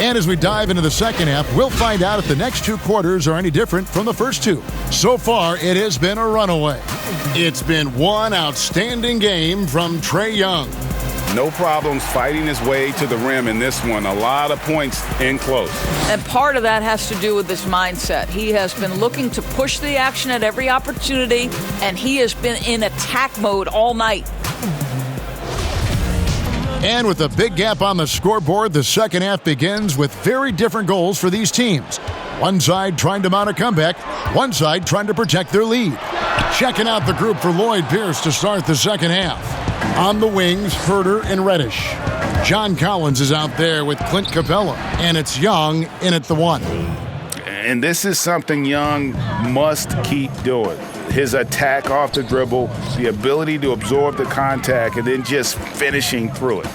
And as we dive into the second half, we'll find out if the next 2 quarters are any different from the first 2. So far, it has been a runaway. It's been one outstanding game from Trae Young. No problems fighting his way to the rim in this one. A lot of points in close. And part of that has to do with his mindset. He has been looking to push the action at every opportunity, and he has been in attack mode all night. And with a big gap on the scoreboard, the second half begins with very different goals for these teams. One side trying to mount a comeback, one side trying to protect their lead. Checking out the group for Lloyd Pierce to start the second half. On the wings, Herter and Reddish. John Collins is out there with Clint Capella, and it's Young in at the 1. And this is something Young must keep doing. His attack off the dribble, the ability to absorb the contact, and then just finishing through it.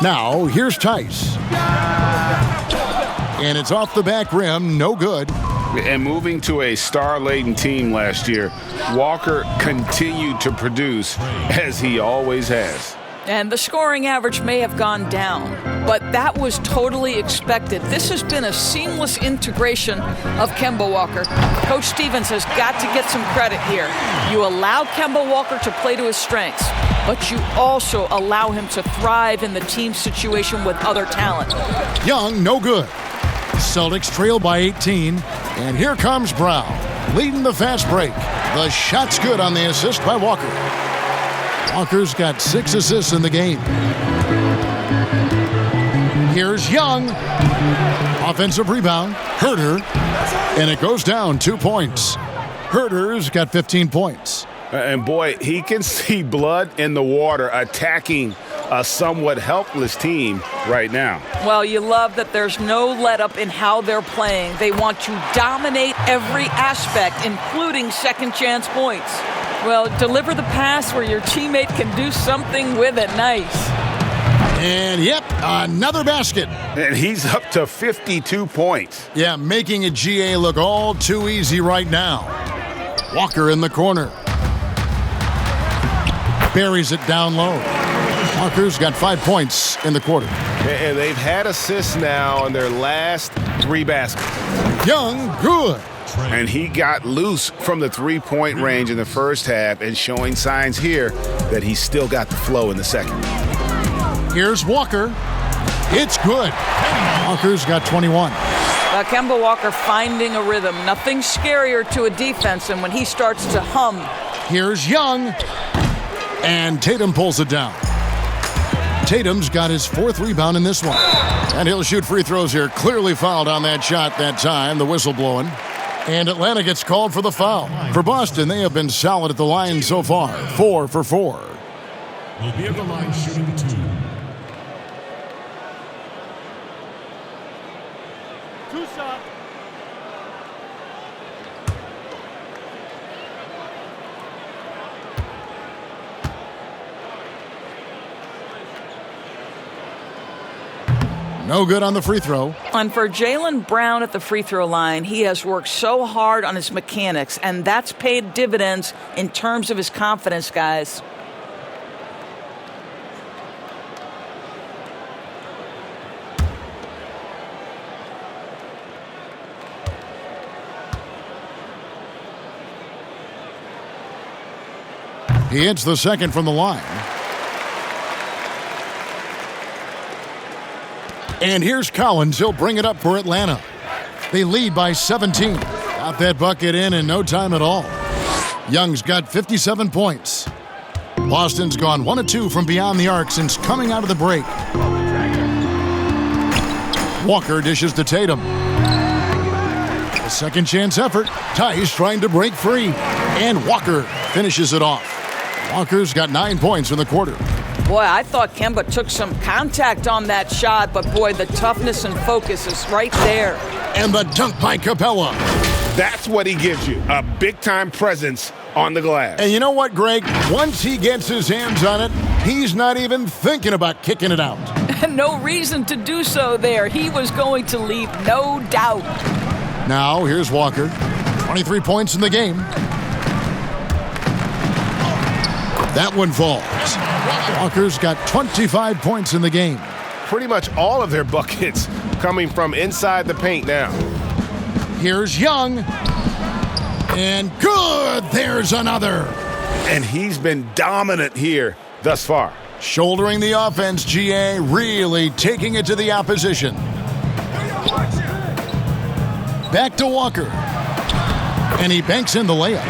Now, here's Tice. And it's off the back rim, no good. And moving to a star-laden team last year, Walker continued to produce as he always has. And the scoring average may have gone down, but that was totally expected. This has been a seamless integration of Kemba Walker. Coach Stevens has got to get some credit here. You allow Kemba Walker to play to his strengths, but you also allow him to thrive in the team situation with other talent. Young, no good. Celtics trail by 18, and here comes Brown, leading the fast break. The shot's good on the assist by Walker. Walker's got 6 assists in the game. Here's Young. Offensive rebound. Herter. And it goes down 2 points. Herter's got 15 points. And boy, he can see blood in the water attacking a somewhat helpless team right now. Well, you love that there's no let-up in how they're playing. They want to dominate every aspect, including second-chance points. Well, deliver the pass where your teammate can do something with it. Nice. And yep, another basket. And he's up to 52 points. Yeah, making a GA look all too easy right now. Walker in the corner. Buries it down low. Walker's got 5 points in the quarter. And they've had assists now in their last 3 baskets. Young, good. And he got loose from the three-point range in the first half and showing signs here that he's still got the flow in the second. Here's Walker. It's good. Walker's got 21. Kemba Walker finding a rhythm. Nothing scarier to a defense than when he starts to hum. Here's Young. And Tatum pulls it down. Tatum's got his 4th rebound in this one. And he'll shoot free throws here. Clearly fouled on that shot that time. The whistle blowing. And Atlanta gets called for the foul. For Boston, they have been solid at the line so far. 4 for 4. Will be at the line shooting 2. Two shot. No good on the free throw. And for Jaylen Brown at the free throw line, he has worked so hard on his mechanics, and that's paid dividends in terms of his confidence, guys. He hits the second from the line. And here's Collins. He'll bring it up for Atlanta. They lead by 17. Got that bucket in no time at all. Young's got 57 points. Boston's gone 1 of 2 from beyond the arc since coming out of the break. Walker dishes to Tatum. A second chance effort. Tice trying to break free. And Walker finishes it off. Walker's got 9 points in the quarter. Boy, I thought Kemba took some contact on that shot, but boy, the toughness and focus is right there. And the dunk by Capella. That's what he gives you, a big-time presence on the glass. And you know what, Greg? Once he gets his hands on it, he's not even thinking about kicking it out. No reason to do so there. He was going to leave, no doubt. Now, here's Walker. 23 points in the game. That one falls. Walker's got 25 points in the game. Pretty much all of their buckets coming from inside the paint now. Here's Young. And good! There's another. And he's been dominant here thus far. Shouldering the offense, GA, really taking it to the opposition. Back to Walker. And he banks in the layup.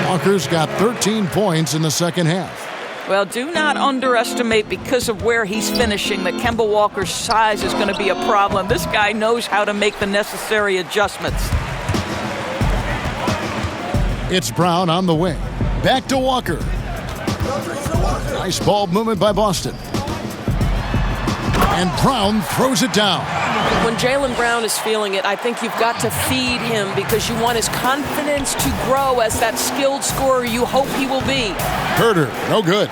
Walker's got 13 points in the second half. Well, do not underestimate, because of where he's finishing, that Kemba Walker's size is going to be a problem. This guy knows how to make the necessary adjustments. It's Brown on the wing. Back to Walker. Nice ball movement by Boston. And Brown throws it down. When Jaylen Brown is feeling it, I think you've got to feed him, because you want his confidence to grow as that skilled scorer you hope he will be. Herder, no good.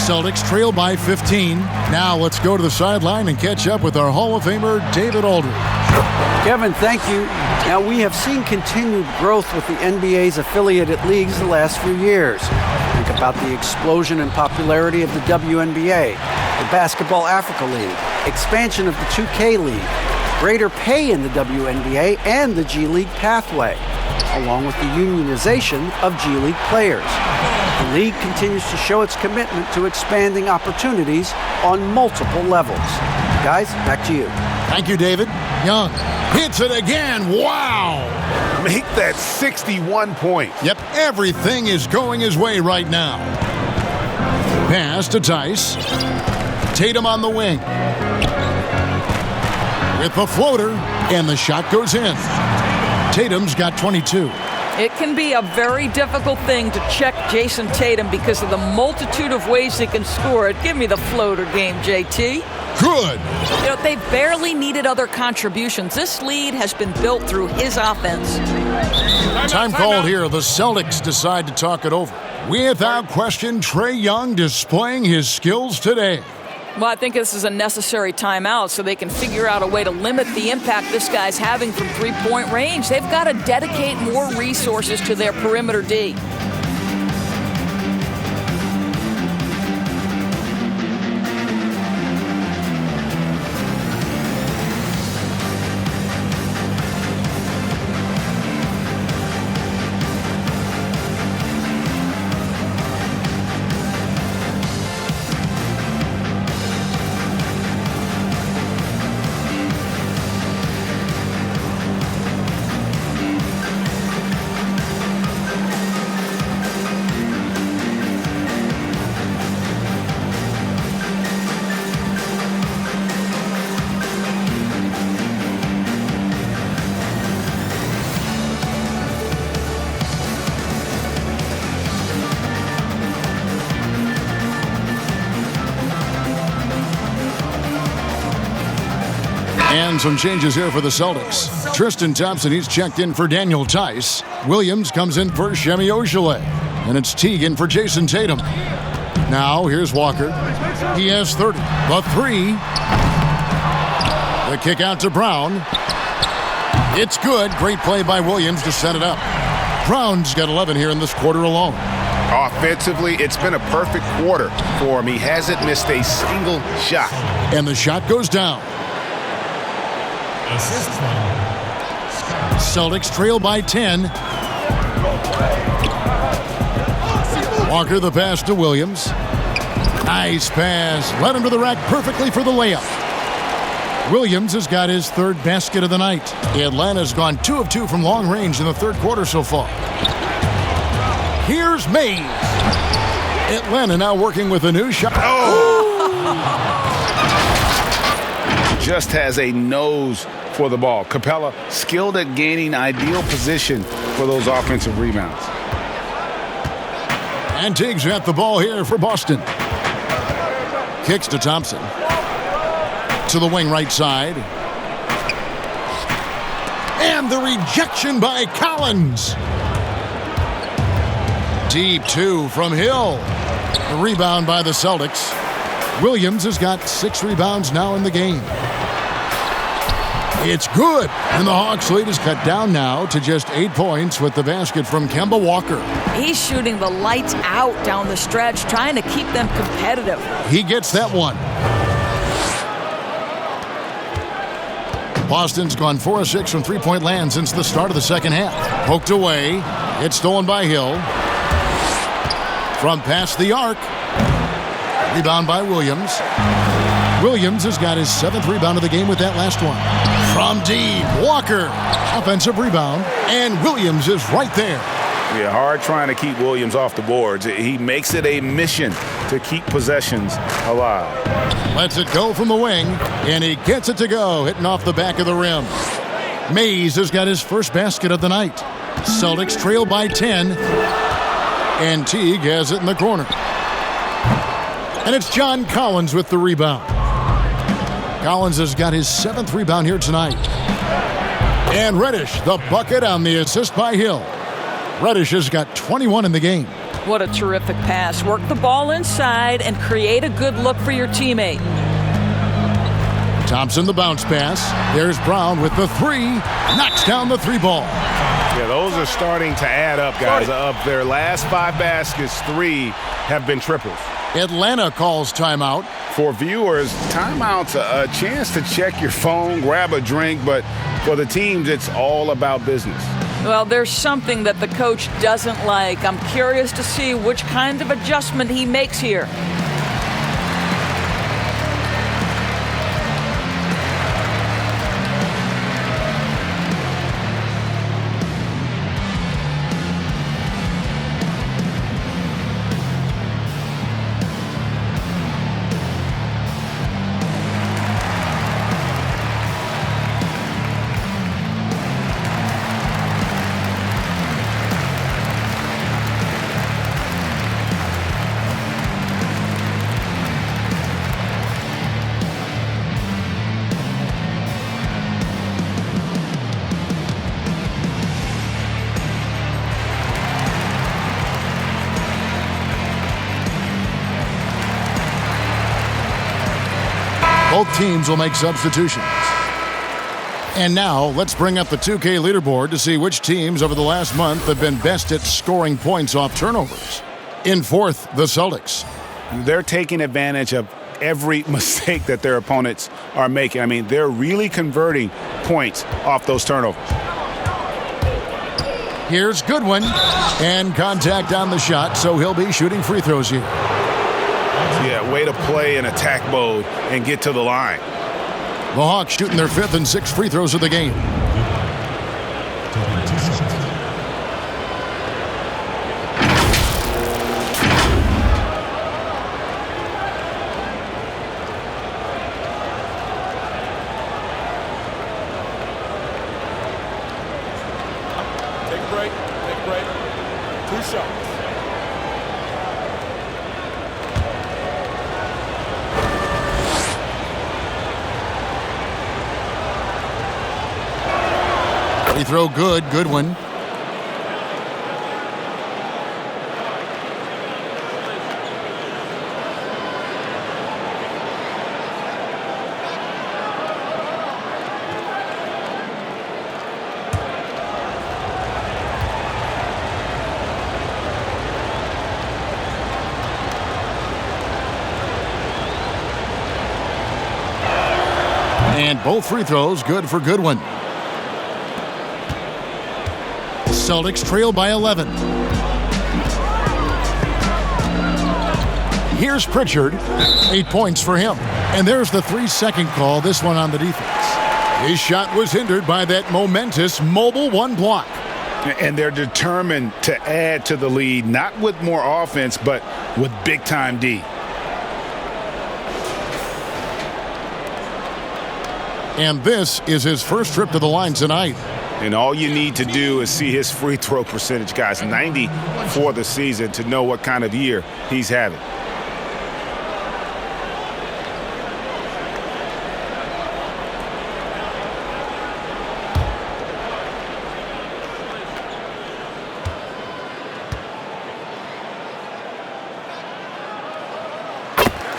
Celtics trail by 15. Now let's go to the sideline and catch up with our Hall of Famer, David Aldridge. Kevin, thank you. Now, we have seen continued growth with the NBA's affiliated leagues the last few years. Think about the explosion in popularity of the WNBA, the Basketball Africa League, expansion of the 2K League, greater pay in the WNBA, and the G League pathway, along with the unionization of G League players. The league continues to show its commitment to expanding opportunities on multiple levels. Guys, back to you. Thank you, David. Young hits it again. Wow! Make that 61 points. Yep, everything is going his way right now. Pass to Tice. Tatum on the wing. With the floater, and the shot goes in. Tatum's got 22. It can be a very difficult thing to check Jason Tatum because of the multitude of ways he can score it. Give me the floater game, JT. Good. You know, they barely needed other contributions. This lead has been built through his offense. Time called here. The Celtics decide to talk it over. Without question, Trae Young displaying his skills today. Well, I think this is a necessary timeout so they can figure out a way to limit the impact this guy's having from three-point range. They've got to dedicate more resources to their perimeter D. And some changes here for the Celtics. Tristan Thompson, he's checked in for Daniel Tice. Williams comes in for Shemi Ojeleye. And it's Teague in for Jason Tatum. Now, here's Walker. He has 30. The three. The kick out to Brown. It's good. Great play by Williams to set it up. Brown's got 11 here in this quarter alone. Offensively, it's been a perfect quarter for him. He hasn't missed a single shot. And the shot goes down. Celtics trail by 10. Walker the pass to Williams. Nice pass. Led him to the rack perfectly for the layup. Williams has got his third basket of the night. Atlanta's gone 2 of 2 from long range in the third quarter so far. Here's Mays. Atlanta now working with a new shot. Just has a nose for the ball. Capella skilled at gaining ideal position for those offensive rebounds. And Teague's at the ball here for Boston. Kicks to Thompson. To the wing right side. And the rejection by Collins. Deep two from Hill. The rebound by the Celtics. Williams has got 6 rebounds now in the game. It's good. And the Hawks lead is cut down now to just 8 points with the basket from Kemba Walker. He's shooting the lights out down the stretch, trying to keep them competitive. He gets that one. Boston's gone 4 of 6 from three-point land since the start of the second half. Poked away. It's stolen by Hill. From past the arc. Rebound by Williams. Williams has got his 7th rebound of the game with that last one. From deep, Walker. Offensive rebound. And Williams is right there. Yeah, hard trying to keep Williams off the boards. He makes it a mission to keep possessions alive. Lets it go from the wing, and he gets it to go, hitting off the back of the rim. Mays has got his first basket of the night. Celtics trail by 10, and Teague has it in the corner. And it's John Collins with the rebound. Collins has got his 7th rebound here tonight. And Reddish, the bucket on the assist by Hill. Reddish has got 21 in the game. What a terrific pass. Work the ball inside and create a good look for your teammate. Thompson the bounce pass. There's Brown with the 3. Knocks down the 3 ball. Yeah, those are starting to add up, guys. Of their last 5 baskets, 3 have been triples. Atlanta calls timeout. For viewers, timeout's a chance to check your phone, grab a drink, but for the teams, it's all about business. Well, there's something that the coach doesn't like. I'm curious to see which kind of adjustment he makes here. Both teams will make substitutions. And now, let's bring up the 2K leaderboard to see which teams over the last month have been best at scoring points off turnovers. In fourth, the Celtics. They're taking advantage of every mistake that their opponents are making. I mean, they're really converting points off those turnovers. Here's Goodwin, and contact on the shot, so he'll be shooting free throws here. Yeah, way to play in attack mode and get to the line. The Hawks shooting their 5th and 6th free throws of the game. Take a break. Take a break. 2 shots. Free throw good. Goodwin. And both free throws good for Goodwin. Celtics trail by 11. Here's Pritchard. 8 points for him. And there's the 3-second call, this one on the defense. His shot was hindered by that momentous mobile 1 block. And they're determined to add to the lead, not with more offense, but with big-time D. And this is his first trip to the line tonight. And all you need to do is see his free throw percentage, guys. 90 for the season to know what kind of year he's having.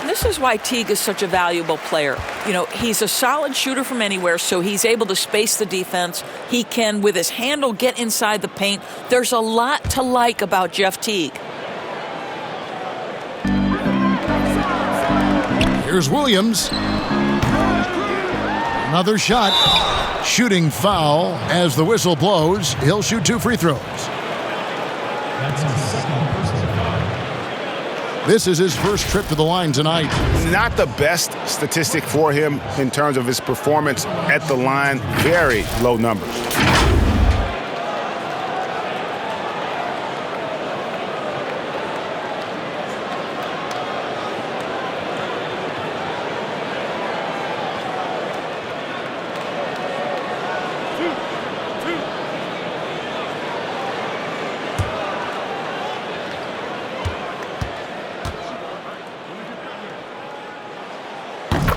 This is why Teague is such a valuable player. You know, he's a solid shooter from anywhere, so he's able to space the defense. He can, with his handle, get inside the paint. There's a lot to like about Jeff Teague. Here's Williams. Another shot. Shooting foul as the whistle blows. He'll shoot 2 free throws. That's his second personal foul. This is his first trip to the line tonight. Not the best statistic for him in terms of his performance at the line. Very low numbers.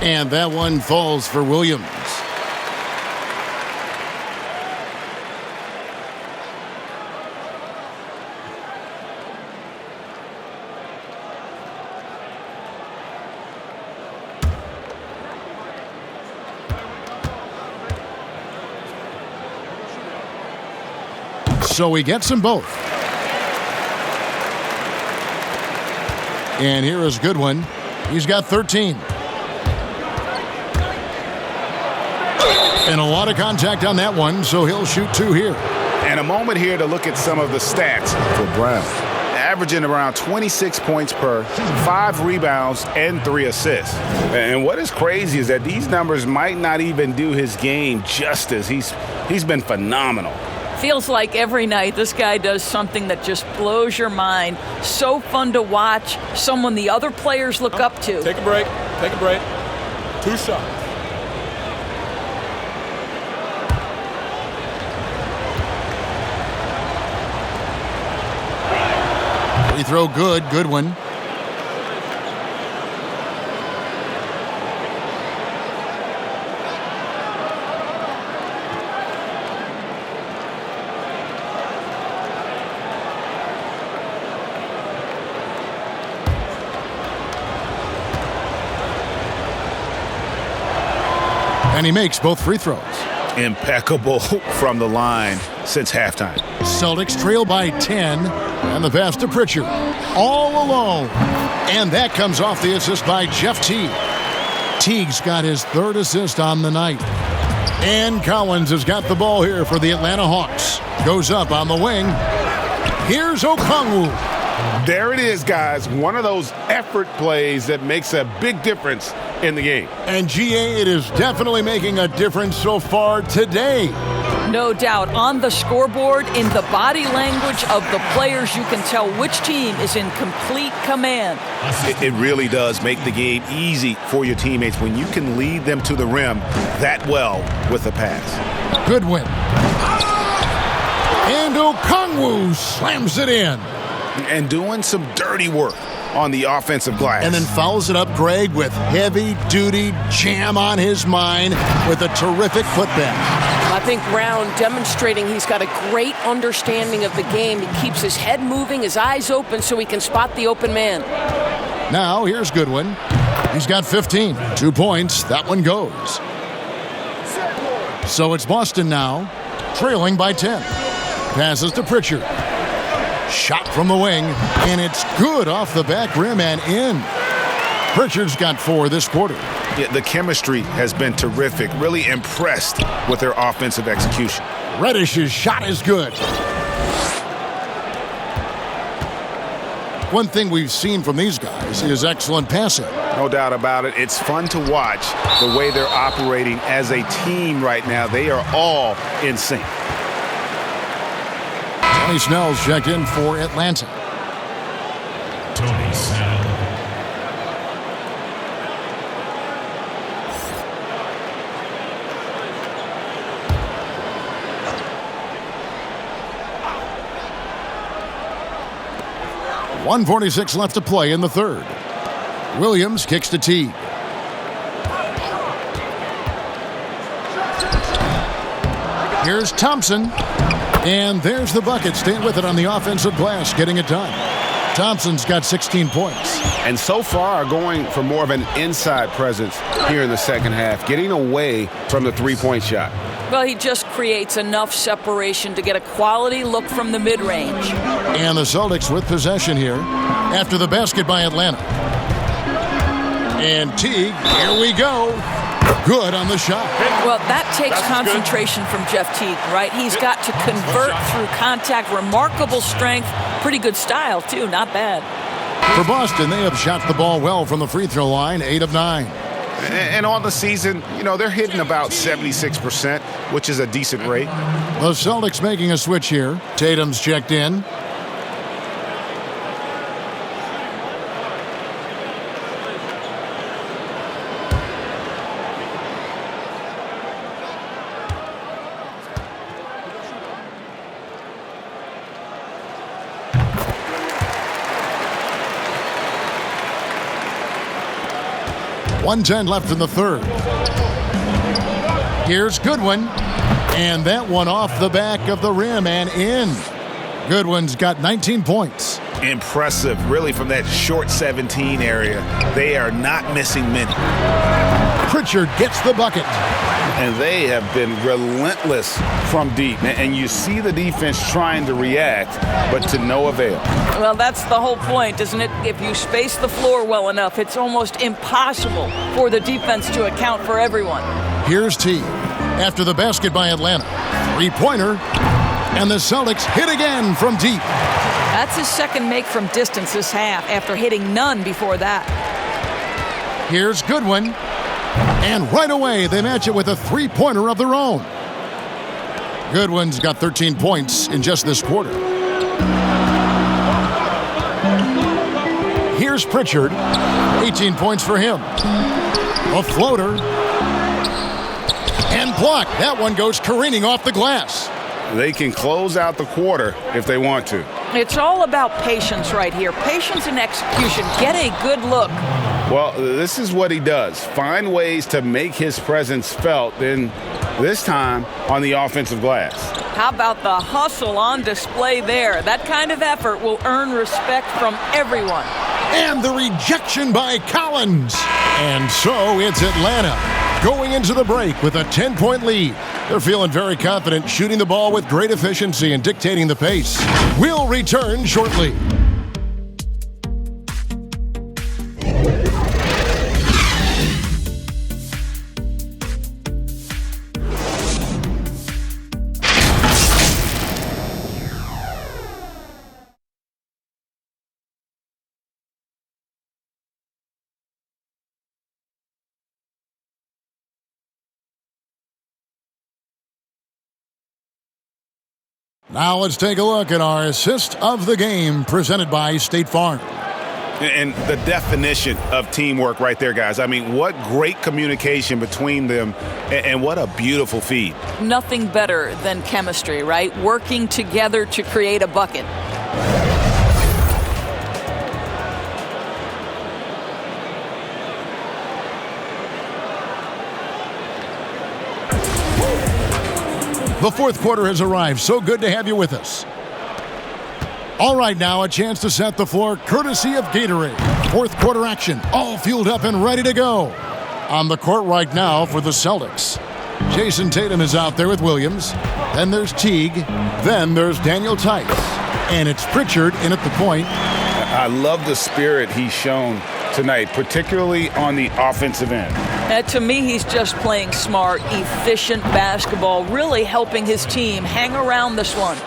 And that one falls for Williams. So he gets them both. And here is Goodwin. He's got 13. And a lot of contact on that one, so he'll shoot 2 here. And a moment here to look at some of the stats for Brown. Averaging around 26 points per, 5 rebounds, and 3 assists. And what is crazy is that these numbers might not even do his game justice. He's been phenomenal. Feels like every night this guy does something that just blows your mind. So fun to watch. Someone the other players look up to. Take a break. Take a break. 2 shots. Free throw good. Goodwin. And he makes both free throws. Impeccable from the line since halftime. Celtics trail by 10, and the pass to Pritchard. All alone. And that comes off the assist by Jeff Teague. Teague's got his third assist on the night. And Collins has got the ball here for the Atlanta Hawks. Goes up on the wing. Here's Okongwu. There it is, guys. One of those effort plays that makes a big difference in the game. And GA, it is definitely making a difference so far today. No doubt. On the scoreboard, in the body language of the players, you can tell which team is in complete command. It really does make the game easy for your teammates when you can lead them to the rim that well with a pass. Good win. And Okongwu slams it in. And doing some dirty work on the offensive glass. And then fouls it up, Greg, with heavy-duty jam on his mind with a terrific putback. I think Brown demonstrating he's got a great understanding of the game. He keeps his head moving, his eyes open so he can spot the open man. Now, here's Goodwin. He's got 15. 2 points. That one goes. So it's Boston now, trailing by 10. Passes to Pritchard. Shot from the wing, and it's good off the back rim and in. Pritchard's got 4 this quarter. Yeah, the chemistry has been terrific. Really impressed with their offensive execution. Reddish's shot is good. One thing we've seen from these guys is excellent passing. No doubt about it. It's fun to watch the way they're operating as a team right now. They are all in sync. Tony Snell's checked in for Atlanta. Tony Snell. .146 left to play in the third. Williams kicks to Teague. Here's Thompson. And there's the bucket. Staying with it on the offensive glass, getting it done. Thompson's got 16 points. And so far going for more of an inside presence here in the second half, getting away from the three-point shot. Well, he just creates enough separation to get a quality look from the mid-range. And the Celtics with possession here after the basket by Atlanta. And Teague, here we go. Good on the shot. Well, that takes concentration from Jeff Teague, right? He's got to convert through contact. Remarkable strength. Pretty good style, too. Not bad. For Boston, they have shot the ball well from the free throw line, 8 of 9. And on the season, you know, they're hitting about 76%, which is a decent rate. The Celtics making a switch here. Tatum's checked in. .110 left in the third. Here's Goodwin. And that one off the back of the rim and in. Goodwin's got 19 points. Impressive, really, from that short 17 area. They are not missing many. Pritchard gets the bucket. And they have been relentless from deep. And you see the defense trying to react, but to no avail. Well, that's the whole point, isn't it? If you space the floor well enough, it's almost impossible for the defense to account for everyone. Here's Teague after the basket by Atlanta. Three-pointer. And the Celtics hit again from deep. That's his second make from distance this half after hitting none before that. Here's Goodwin. And right away, they match it with a three-pointer of their own. Goodwin's got 13 points in just this quarter. Here's Pritchard. 18 points for him. A floater. And blocked. That one goes careening off the glass. They can close out the quarter if they want to. It's all about patience right here. Patience and execution. Get a good look. Well, this is what he does. Find ways to make his presence felt, then this time on the offensive glass. How about the hustle on display there? That kind of effort will earn respect from everyone. And the rejection by Collins. And so it's Atlanta going into the break with a 10-point lead. They're feeling very confident, shooting the ball with great efficiency and dictating the pace. We'll return shortly. Now let's take a look at our assist of the game presented by State Farm. And the definition of teamwork right there, guys. I mean, what great communication between them, and what a beautiful feed. Nothing better than chemistry, right? Working together to create a bucket. The fourth quarter has arrived. So good to have you with us. All right, now a chance to set the floor courtesy of Gatorade. Fourth quarter action, all fueled up and ready to go. On the court right now for the Celtics. Jason Tatum is out there with Williams. Then there's Teague. Then there's Daniel Tice. And it's Pritchard in at the point. I love the spirit he's shown tonight, particularly on the offensive end. To me, he's just playing smart, efficient basketball, really helping his team hang around this one.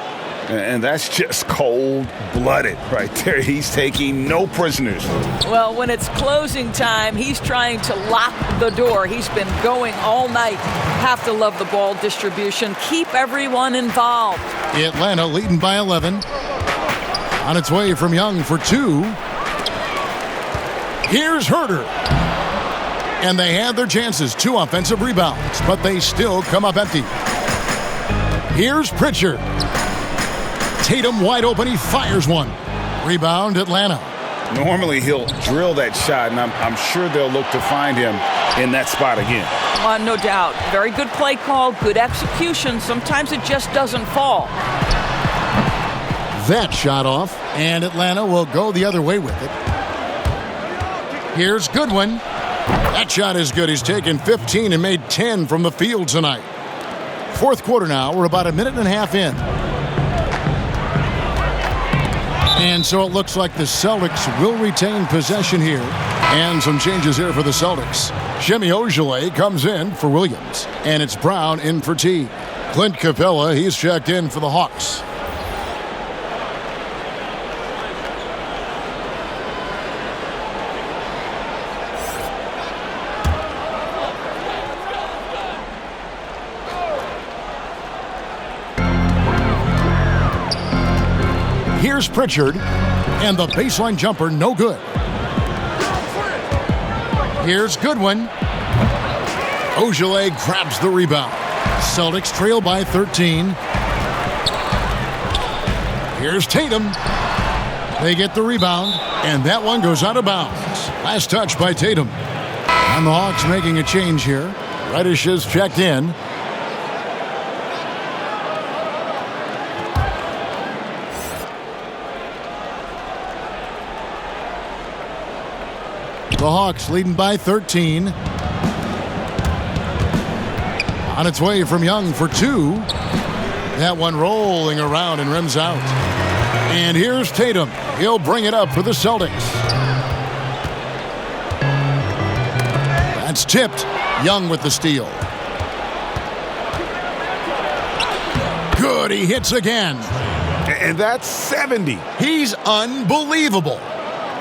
And that's just cold-blooded right there. He's taking no prisoners. Well, when it's closing time, he's trying to lock the door. He's been going all night. Have to love the ball distribution. Keep everyone involved. Atlanta leading by 11. On its way from Young for two. Here's Herter. And they had their chances. 2 offensive rebounds, but they still come up empty. Here's Pritchard. Tatum wide open. He fires one. Rebound, Atlanta. Normally he'll drill that shot, and I'm sure they'll look to find him in that spot again. No doubt. Very good play call, good execution. Sometimes it just doesn't fall. That shot off, and Atlanta will go the other way with it. Here's Goodwin. That shot is good. He's taken 15 and made 10 from the field tonight. Fourth quarter now. We're about a minute and a half in. And so it looks like the Celtics will retain possession here. And some changes here for the Celtics. Jimmy Ogilvy comes in for Williams. And it's Brown in for T. Clint Capella, he's checked in for the Hawks. Here's Pritchard, and the baseline jumper, no good. Here's Goodwin. Ogilvy grabs the rebound. Celtics trail by 13. Here's Tatum. They get the rebound, and that one goes out of bounds. Last touch by Tatum. And the Hawks making a change here. Reddish is checked in. The Hawks leading by 13. On its way from Young for two. That one rolling around and rims out. And here's Tatum. He'll bring it up for the Celtics. That's tipped. Young with the steal. Good, he hits again. And that's 70. He's unbelievable.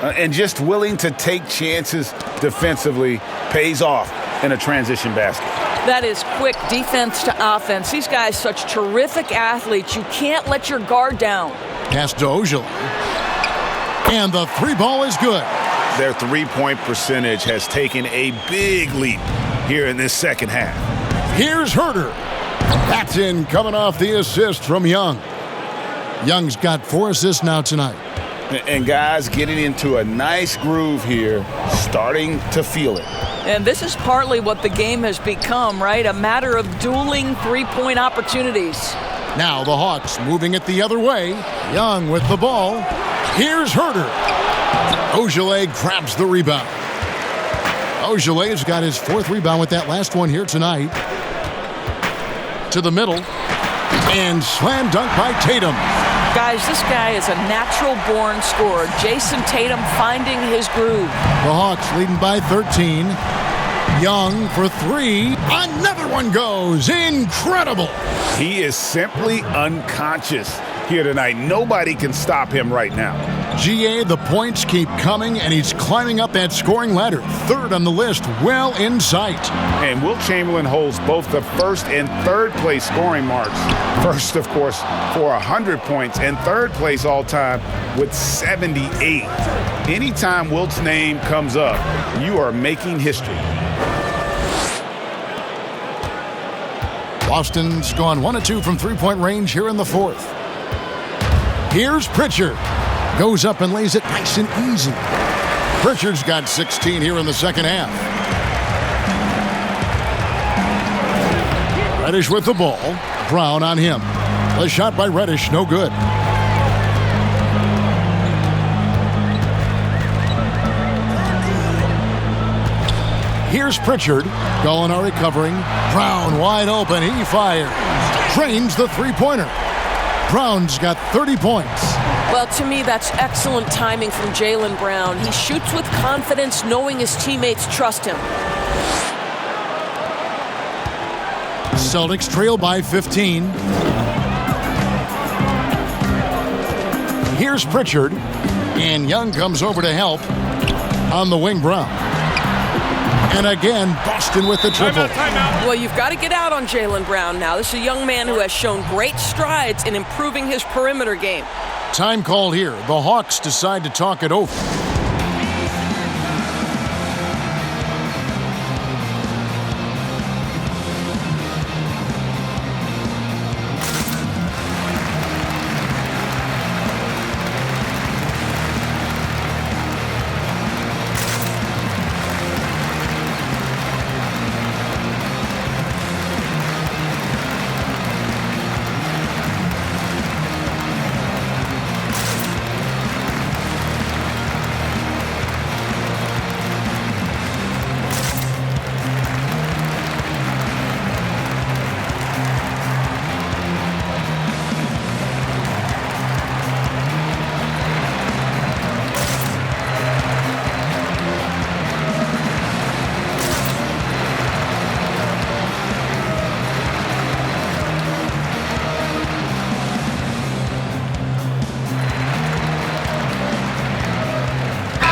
And just willing to take chances defensively pays off in a transition basket. That is quick defense to offense. These guys such terrific athletes. You can't let your guard down. Pass to Ogilvy. And the three ball is good. Their three-point percentage has taken a big leap here in this second half. Here's Herter. That's in, coming off the assist from Young. Young's got 4 assists now tonight. And guys getting into a nice groove here, starting to feel it. And this is partly what the game has become, right? A matter of dueling three-point opportunities. Now the Hawks moving it the other way. Young with the ball. Here's Herter. Ogilvy grabs the rebound. Ojeley's got his 4th rebound with that last one here tonight. To the middle. And slam dunk by Tatum. Guys, this guy is a natural-born scorer. Jason Tatum finding his groove. The Hawks leading by 13. Young for 3. Another one goes. Incredible. He is simply unconscious here tonight. Nobody can stop him right now. GA, the points keep coming, and he's climbing up that scoring ladder. 3rd on the list, well in sight. And Wilt Chamberlain holds both the 1st and 3rd place scoring marks. First, of course, for 100 points, and 3rd place all time with 78. Anytime Wilt's name comes up, you are making history. Boston's gone 1 of 2 from 3-point range here in the 4th. Here's Pritchard. Goes up and lays it nice and easy. Pritchard's got 16 here in the second half. Reddish with the ball. Brown on him. The shot by Reddish, no good. Here's Pritchard. Gallinari covering. Brown wide open. He fires. Drains the three-pointer. Brown's got 30 points. Well, to me, that's excellent timing from Jaylen Brown. He shoots with confidence, knowing his teammates trust him. Celtics trail by 15. Here's Pritchard. And Young comes over to help on the wing. Brown. And again, Boston with the triple. Well, you've got to get out on Jaylen Brown now. This is a young man who has shown great strides in improving his perimeter game. Time called here. The Hawks decide to talk it over.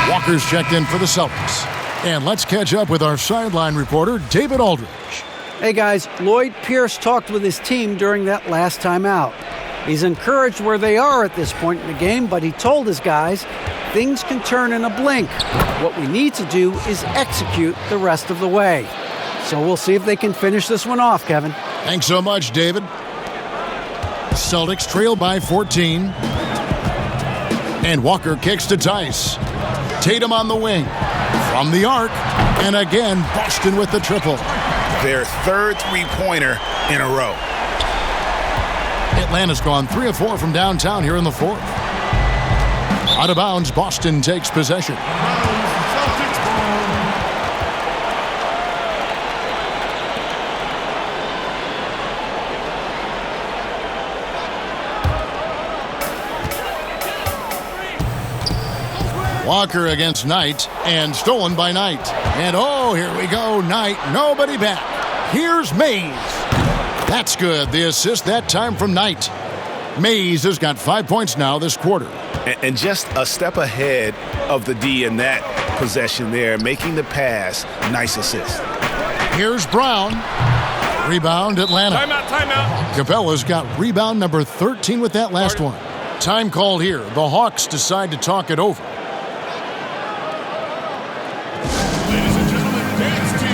Walker's checked in for the Celtics. And let's catch up with our sideline reporter, David Aldridge. Hey guys, Lloyd Pierce talked with his team during that last time out. He's encouraged where they are at this point in the game, but he told his guys things can turn in a blink. What we need to do is execute the rest of the way. So we'll see if they can finish this one off, Kevin. Thanks so much, David. Celtics trail by 14. And Walker kicks to Tice. Tatum on the wing. From the arc. And again, Boston with the triple. Their 3rd three-pointer in a row. Atlanta's gone 3 of 4 from downtown here in the 4th. Out of bounds, Boston takes possession. Walker against Knight, and stolen by Knight. And oh, here we go, Knight, nobody back. Here's Mays. That's good, the assist that time from Knight. Mays has got 5 points now this quarter. And just a step ahead of the D in that possession there, making the pass. Nice assist. Here's Brown. Rebound, Atlanta. Timeout. Capella's got rebound number 13 with that last one. Time called here. The Hawks decide to talk it over. Ladies and gentlemen, dance team.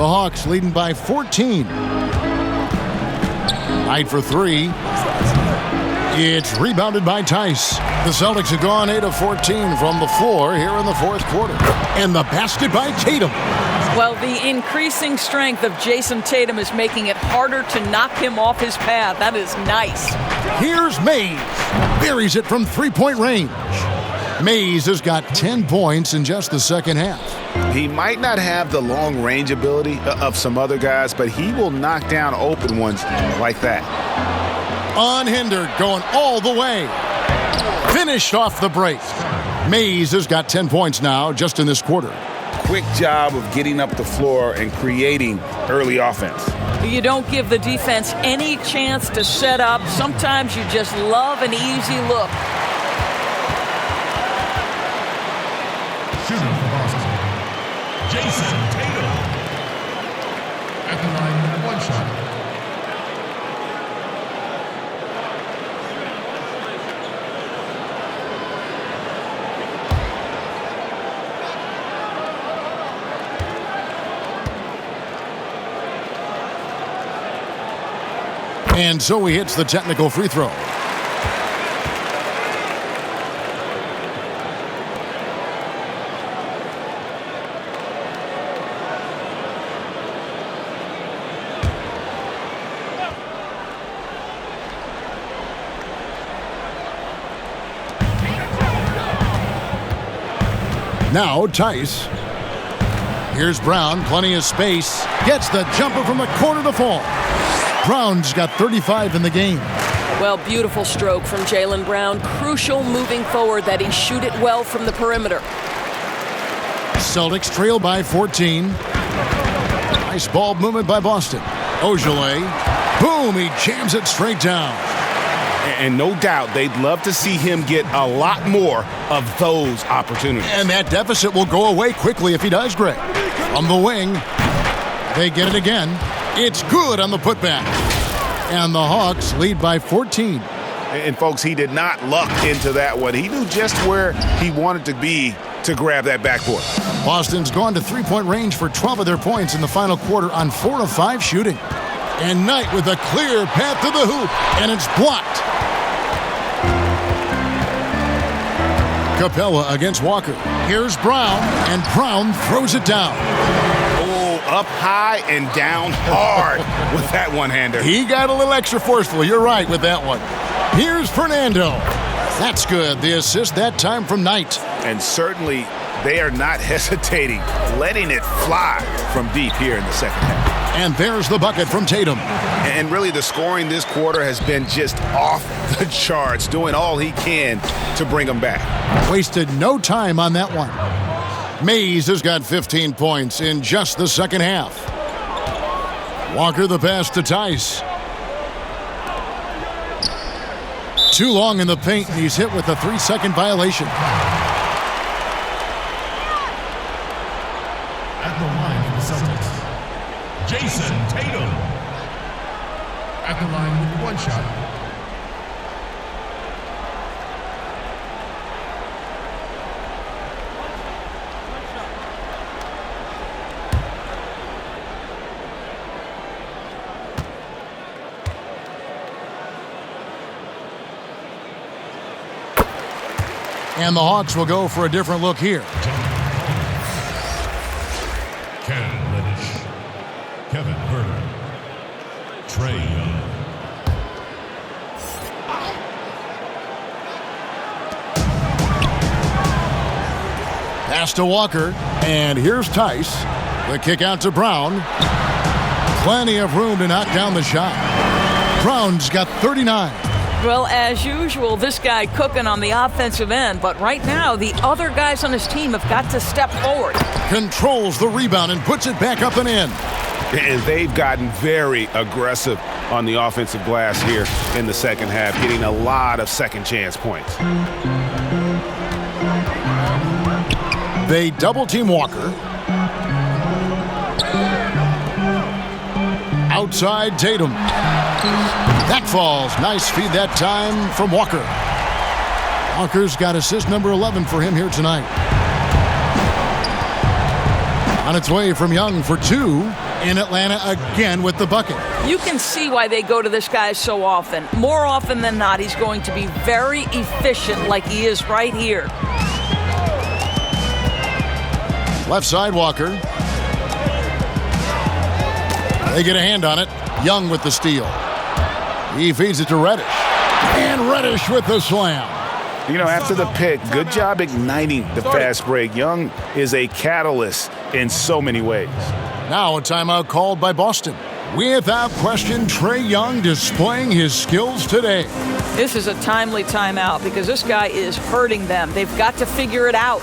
Hawks leading by 14. Knight for three. It's rebounded by Tice. The Celtics have gone 8 of 14 from the floor here in the fourth quarter. And the basket by Tatum. Well, the increasing strength of Jason Tatum is making it harder to knock him off his path. That is nice. Here's Mays. Buries it from three-point range. Mays has got 10 points in just the second half. He might not have the long range ability of some other guys, but he will knock down open ones like that. Unhindered, going all the way. Finished off the break. Mays has got 10 points now just in this quarter. Quick job of getting up the floor and creating early offense. You don't give the defense any chance to set up. Sometimes you just love an easy look. Shooting for Boston, Jason Tatum. At the line, one shot. And so he hits the technical free throw. Now Tice. Here's Brown, plenty of space. Gets the jumper from the corner to fall. Brown's got 35 in the game. Well, beautiful stroke from Jaylen Brown. Crucial moving forward that he shoot it well from the perimeter. Celtics trail by 14. Nice ball movement by Boston. Ojale. Boom, he jams it straight down. And no doubt they'd love to see him get a lot more of those opportunities. And that deficit will go away quickly if he does, Greg. On the wing, they get it again. It's good on the putback. And the Hawks lead by 14. And folks, he did not luck into that one. He knew just where he wanted to be to grab that backboard. Boston's gone to three-point range for 12 of their points in the final quarter on 4 of 5 shooting. And Knight with a clear path to the hoop, and it's blocked. Capella against Walker. Here's Brown, and Brown throws it down. Oh, up high and down hard with that one-hander. He got a little extra forceful. You're right with that one. Here's Fernando. That's good. The assist that time from Knight. And certainly they are not hesitating, letting it fly from deep here in the second half. And there's the bucket from Tatum. And really the scoring this quarter has been just off the charts, doing all he can to bring them back. Wasted no time on that one. Mays has got 15 points in just the second half. Walker the pass to Tice. Too long in the paint, and he's hit with a 3-second violation. At the line for the Celtics, Jason Tatum. At the line with one shot. And the Hawks will go for a different look here. Kevin Herter, Trae Young. Pass to Walker, and here's Tice. The kick out to Brown. Plenty of room to knock down the shot. Brown's got 39. Well, as usual, this guy cooking on the offensive end, but right now the other guys on his team have got to step forward. Controls the rebound and puts it back up and in. And they've gotten very aggressive on the offensive glass here in the second half, getting a lot of second chance points. They double team Walker. Outside Tatum. That falls. Nice feed that time from Walker. Walker's got assist number 11 for him here tonight. On its way from Young for 2. in Atlanta again with the bucket. You can see why they go to this guy so often. More often than not, he's going to be very efficient like he is right here. Left side, Walker. They get a hand on it. Young with the steal. He feeds it to Reddish. And Reddish with the slam. You know, after the pick, good job igniting the fast break. Young is a catalyst in so many ways. Now a timeout called by Boston. Without question, Trae Young displaying his skills today. This is a timely timeout because this guy is hurting them. They've got to figure it out.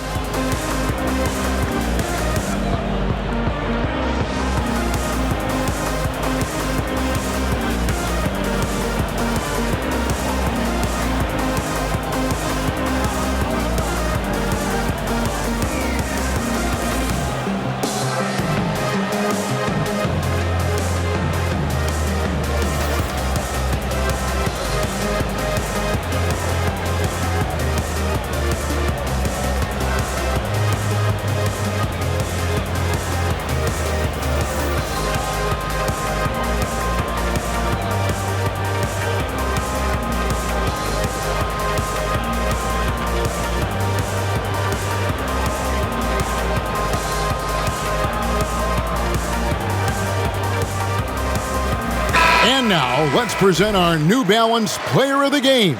And now, let's present our New Balance Player of the Game,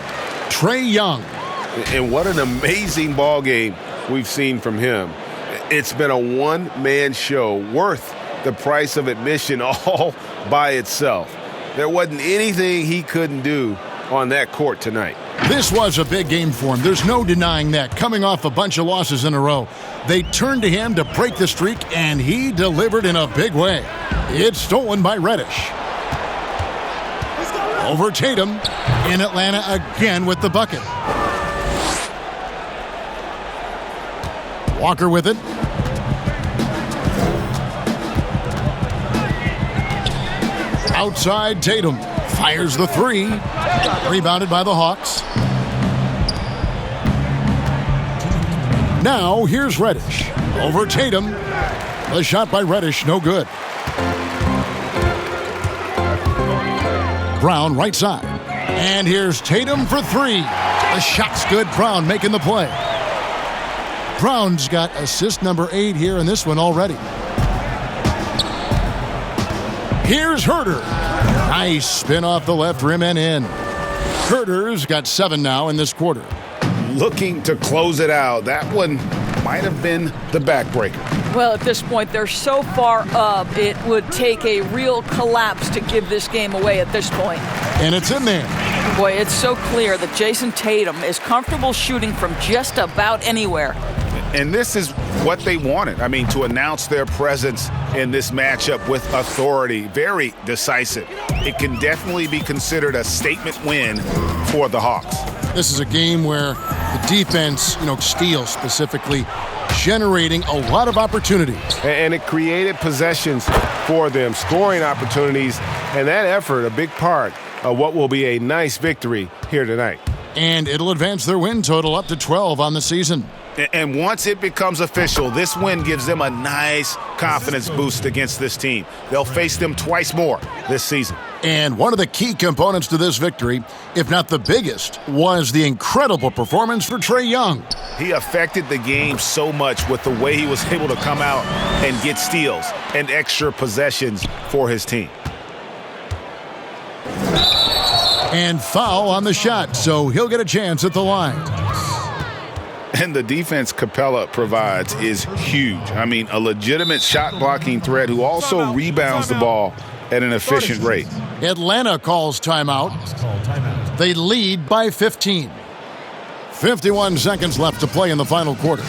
Trae Young. And what an amazing ball game we've seen from him. It's been a one-man show worth the price of admission all by itself. There wasn't anything he couldn't do on that court tonight. This was a big game for him. There's no denying that. Coming off a bunch of losses in a row, they turned to him to break the streak, and he delivered in a big way. It's stolen by Reddish. Over Tatum in Atlanta again with the bucket. Walker with it. Outside Tatum fires the three. Rebounded by the Hawks. Now here's Reddish. Over Tatum. The shot by Reddish, no good. Brown right side. And here's Tatum for three. The shot's good. Brown making the play. Brown's got assist number 8 here in this one already. Here's Herter. Nice spin off the left rim and in. Herter's got 7 now in this quarter. Looking to close it out. That one might have been the backbreaker. Well, at this point, they're so far up, it would take a real collapse to give this game away at this point. And it's in there. Boy, it's so clear that Jason Tatum is comfortable shooting from just about anywhere. And this is what they wanted. I mean, to announce their presence in this matchup with authority. Very decisive. It can definitely be considered a statement win for the Hawks. This is a game where the defense, steals specifically, generating a lot of opportunities. And it created possessions for them, scoring opportunities, and that effort, a big part of what will be a nice victory here tonight. And it'll advance their win total up to 12 on the season. And once it becomes official, this win gives them a nice confidence boost against this team. They'll face them twice more this season. And one of the key components to this victory, if not the biggest, was the incredible performance for Trae Young. He affected the game so much with the way he was able to come out and get steals and extra possessions for his team. And foul on the shot, so he'll get a chance at the line. And the defense Capella provides is huge. I mean, a legitimate shot-blocking threat who also rebounds the ball at an efficient rate. Atlanta calls timeout. They lead by 15. 51 seconds left to play in the final quarter.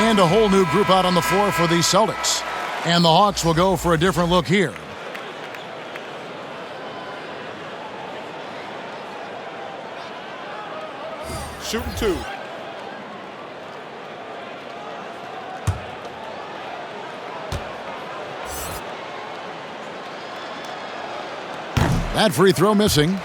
And a whole new group out on the floor for the Celtics. And the Hawks will go for a different look here. Shooting 2. That free throw missing.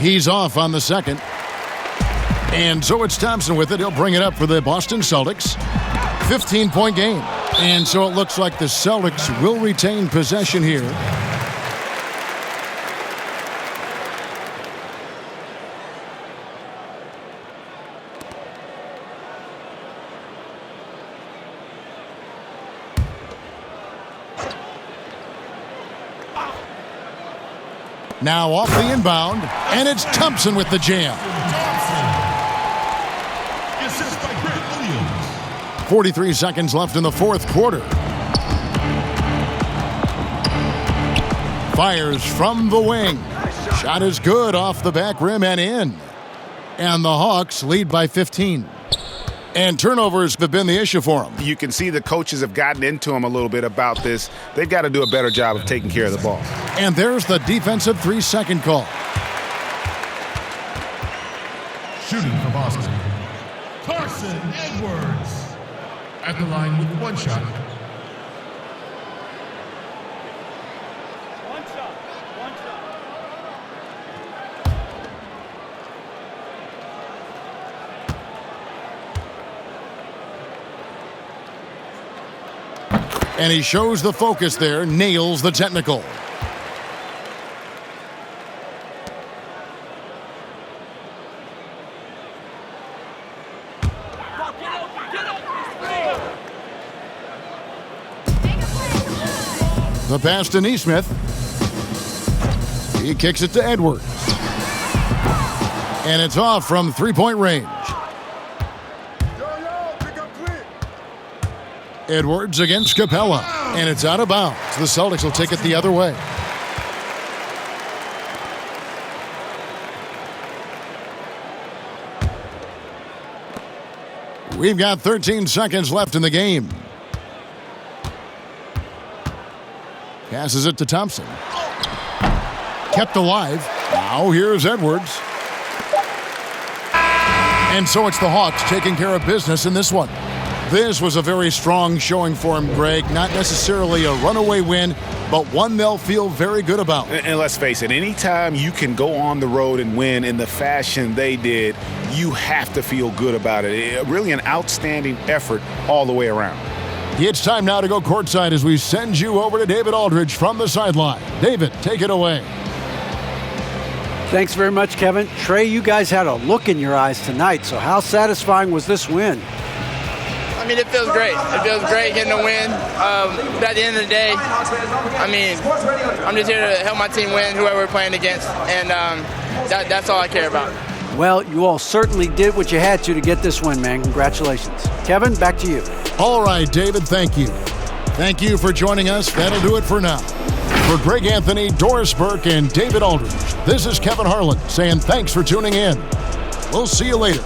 He's off on the second. And so it's Thompson with it. He'll bring it up for the Boston Celtics. 15-point game. And so it looks like the Celtics will retain possession here. Now off the inbound, and it's Thompson with the jam. 43 seconds left in the fourth quarter. Fires from the wing. Shot is good off the back rim and in. And the Hawks lead by 15. And turnovers have been the issue for them. You can see the coaches have gotten into them a little bit about this. They've got to do a better job of taking care of the ball. And there's the defensive 3-second call. Shooting for Boston, Carson Edwards. At the line with 1 shot. And he shows the focus there, nails the technical. The pass to Nesmith. He kicks it to Edwards. And it's off from three-point range. Edwards against Capella. And it's out of bounds. The Celtics will take it the other way. We've got 13 seconds left in the game. Passes it to Thompson. Kept alive. Now here's Edwards. And so it's the Hawks taking care of business in this one. This was a very strong showing for him, Greg. Not necessarily a runaway win, but one they'll feel very good about. And let's face it, anytime you can go on the road and win in the fashion they did, you have to feel good about it. Really an outstanding effort all the way around. It's time now to go courtside as we send you over to David Aldridge from the sideline. David, take it away. Thanks very much, Kevin. Trae, you guys had a look in your eyes tonight, so how satisfying was this win? I mean, it feels great. It feels great getting a win. But at the end of the day, I mean, I'm just here to help my team win, whoever we're playing against, and that's all I care about. Well, you all certainly did what you had to get this win, man. Congratulations. Kevin, back to you. All right, David, thank you. Thank you for joining us. That'll do it for now. For Greg Anthony, Doris Burke, and David Aldridge, this is Kevin Harlan saying thanks for tuning in. We'll see you later.